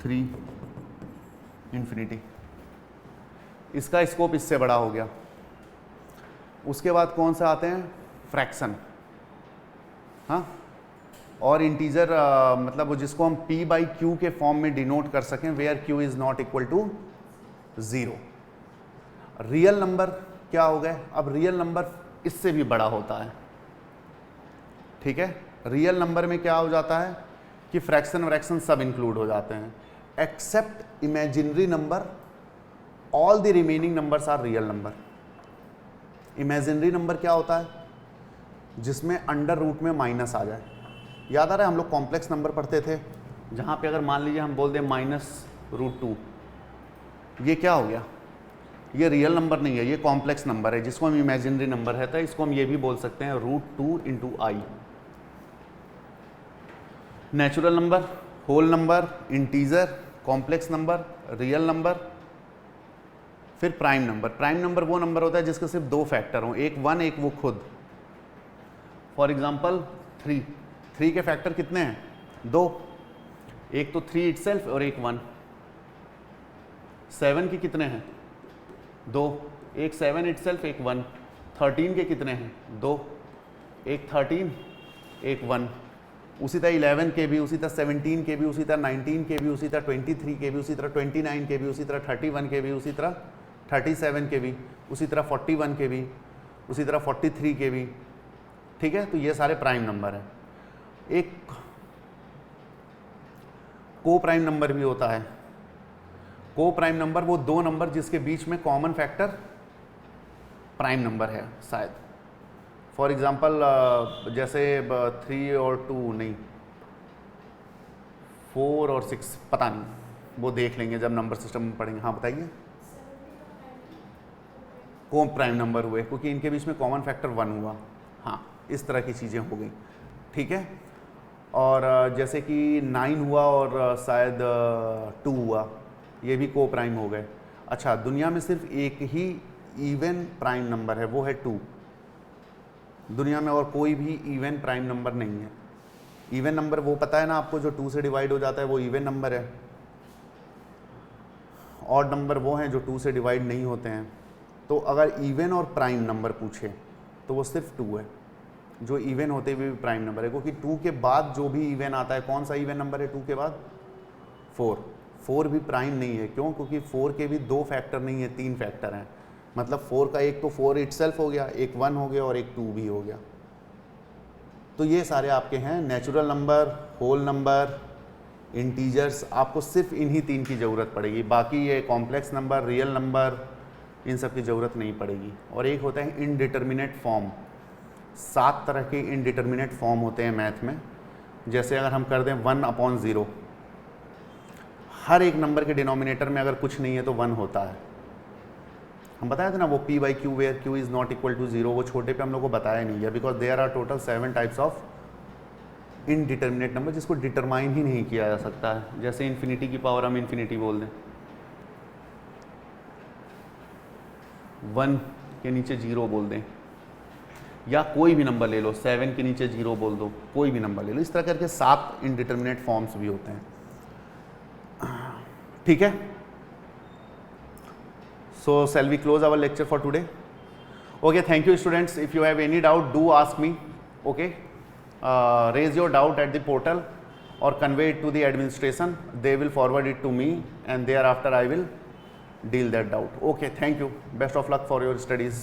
A: 3 इंफिनिटी। इसका स्कोप इससे बड़ा हो गया। उसके बाद कौन से आते हैं? फ्रैक्शन। हाँ, और इंटीजर मतलब वो जिसको हम p/q के फॉर्म में डिनोट कर सकें, where q is not equal to 0। Real number क्या हो गए? अब रियल नंबर इससे भी बड़ा होता है। ठीक है, रियल नंबर में क्या हो जाता है कि फ्रैक्शन व्रैक्शन सब इंक्लूड हो जाते हैं except imaginary number. All the remaining numbers are real number. Imaginary number क्या होता है? जिसमें अंडर रूट में माइनस आ जाए। याद आ रहा है हम लोग कॉम्प्लेक्स नंबर पढ़ते थे, जहां पे अगर मान लीजिए हम बोल दें -√2, ये क्या हो गया? ये रियल नंबर नहीं है, ये कॉम्प्लेक्स नंबर है जिसको हम इमेजिनरी नंबर है, तो इसको हम ये भी बोल सकते हैं √2 × i। Natural number, whole number, integer, complex number, real number, फिर प्राइम नंबर। प्राइम नंबर वो नंबर होता है जिसके सिर्फ 2 फैक्टर हों, एक 1 एक वो खुद। For example 3। 3 के फैक्टर कितने हैं? 2। एक तो 3 इटसेल्फ और एक 1। 7 के कितने हैं? 2। एक 7 इटसेल्फ एक 1। 13 के कितने हैं? 2। एक 13 एक 1। उसी तरह 11 के भी, उसी तरह 17 के भी, उसी तरह 19 के भी, उसी तरह 23 के भी, उसी तरह 29 के भी, उसी तरह 31 के भी, उसी तरह 37 के भी, उसी तरह 41 के भी, उसी तरह 43 के भी। ठीक है, तो ये सारे प्राइम नंबर हैं। एक को प्राइम नंबर भी होता है। को प्राइम नंबर वो 2 नंबर जिसके बीच में कॉमन फैक्टर प्राइम नंबर है शायद। फॉर एग्जाम्पल जैसे 3 और 2 नहीं, 4 और 6, पता नहीं, वो देख लेंगे जब नंबर सिस्टम में पढ़ेंगे। हाँ बताइए। को प्राइम नंबर हुए क्योंकि इनके बीच में कॉमन फैक्टर 1 हुआ। हाँ, इस तरह की चीज़ें हो गई। ठीक है, और जैसे कि 9 हुआ और शायद 2 हुआ, ये भी को प्राइम हो गए। अच्छा, दुनिया में सिर्फ एक ही इवन प्राइम नंबर है, वो है 2। दुनिया में और कोई भी इवन प्राइम नंबर नहीं है। इवन नंबर वो पता है ना आपको, जो 2 से डिवाइड हो जाता है वो इवन नंबर है। ऑड नंबर वो हैं जो 2 से डिवाइड नहीं होते हैं। तो अगर इवन और प्राइम नंबर पूछे तो वो सिर्फ 2 है, जो इवन होते हुए भी प्राइम नंबर है। क्योंकि 2 के बाद जो भी इवन आता है, कौन सा इवन नंबर है 2 के बाद? 4। 4 भी प्राइम नहीं है। क्यों? क्योंकि 4 के भी 2 फैक्टर नहीं है, 3 फैक्टर हैं। मतलब 4 का एक तो 4 इटसेल्फ हो गया, एक 1 हो गया और एक 2 भी हो गया। तो ये सारे आपके हैं natural number, whole number, integers. आपको सिर्फ इन्हीं 3 की ज़रूरत पड़ेगी, बाकी ये कॉम्प्लेक्स नंबर, रियल नंबर, इन सब की ज़रूरत नहीं पड़ेगी। और एक होता है इनडिटर्मिनेट फॉर्म। 7 तरह के इनडिटर्मिनेट फॉर्म होते हैं मैथ में। जैसे अगर हम कर दें 1/0, हर एक नंबर के डिनोमिनेटर में अगर कुछ नहीं है तो 1 होता है। हम बताए थे ना वो p by Q where q is not equal to 0, वो छोटे पे हम लोग को बताया नहीं है, because there are total 7 types of indeterminate number जिसको डिटरमाइन ही नहीं किया जा सकता है। जैसे इन्फिनिटी की पावर हम इन्फिनिटी बोल दें, 1 के नीचे 0 बोल दें, या कोई भी नंबर ले लो, 7 के नीचे 0 बोल दो, कोई भी नंबर ले लो, इस तरह करके 7 इनडिटर्मिनेट फॉर्म्स भी होते हैं। ठीक है, so shall we close our lecture for today? Okay, thank you students, if you have any doubt do ask me, okay, raise your doubt at the portal or convey it to the administration, they will forward it to me and thereafter I will deal that doubt. Okay, thank you, best of luck for your studies.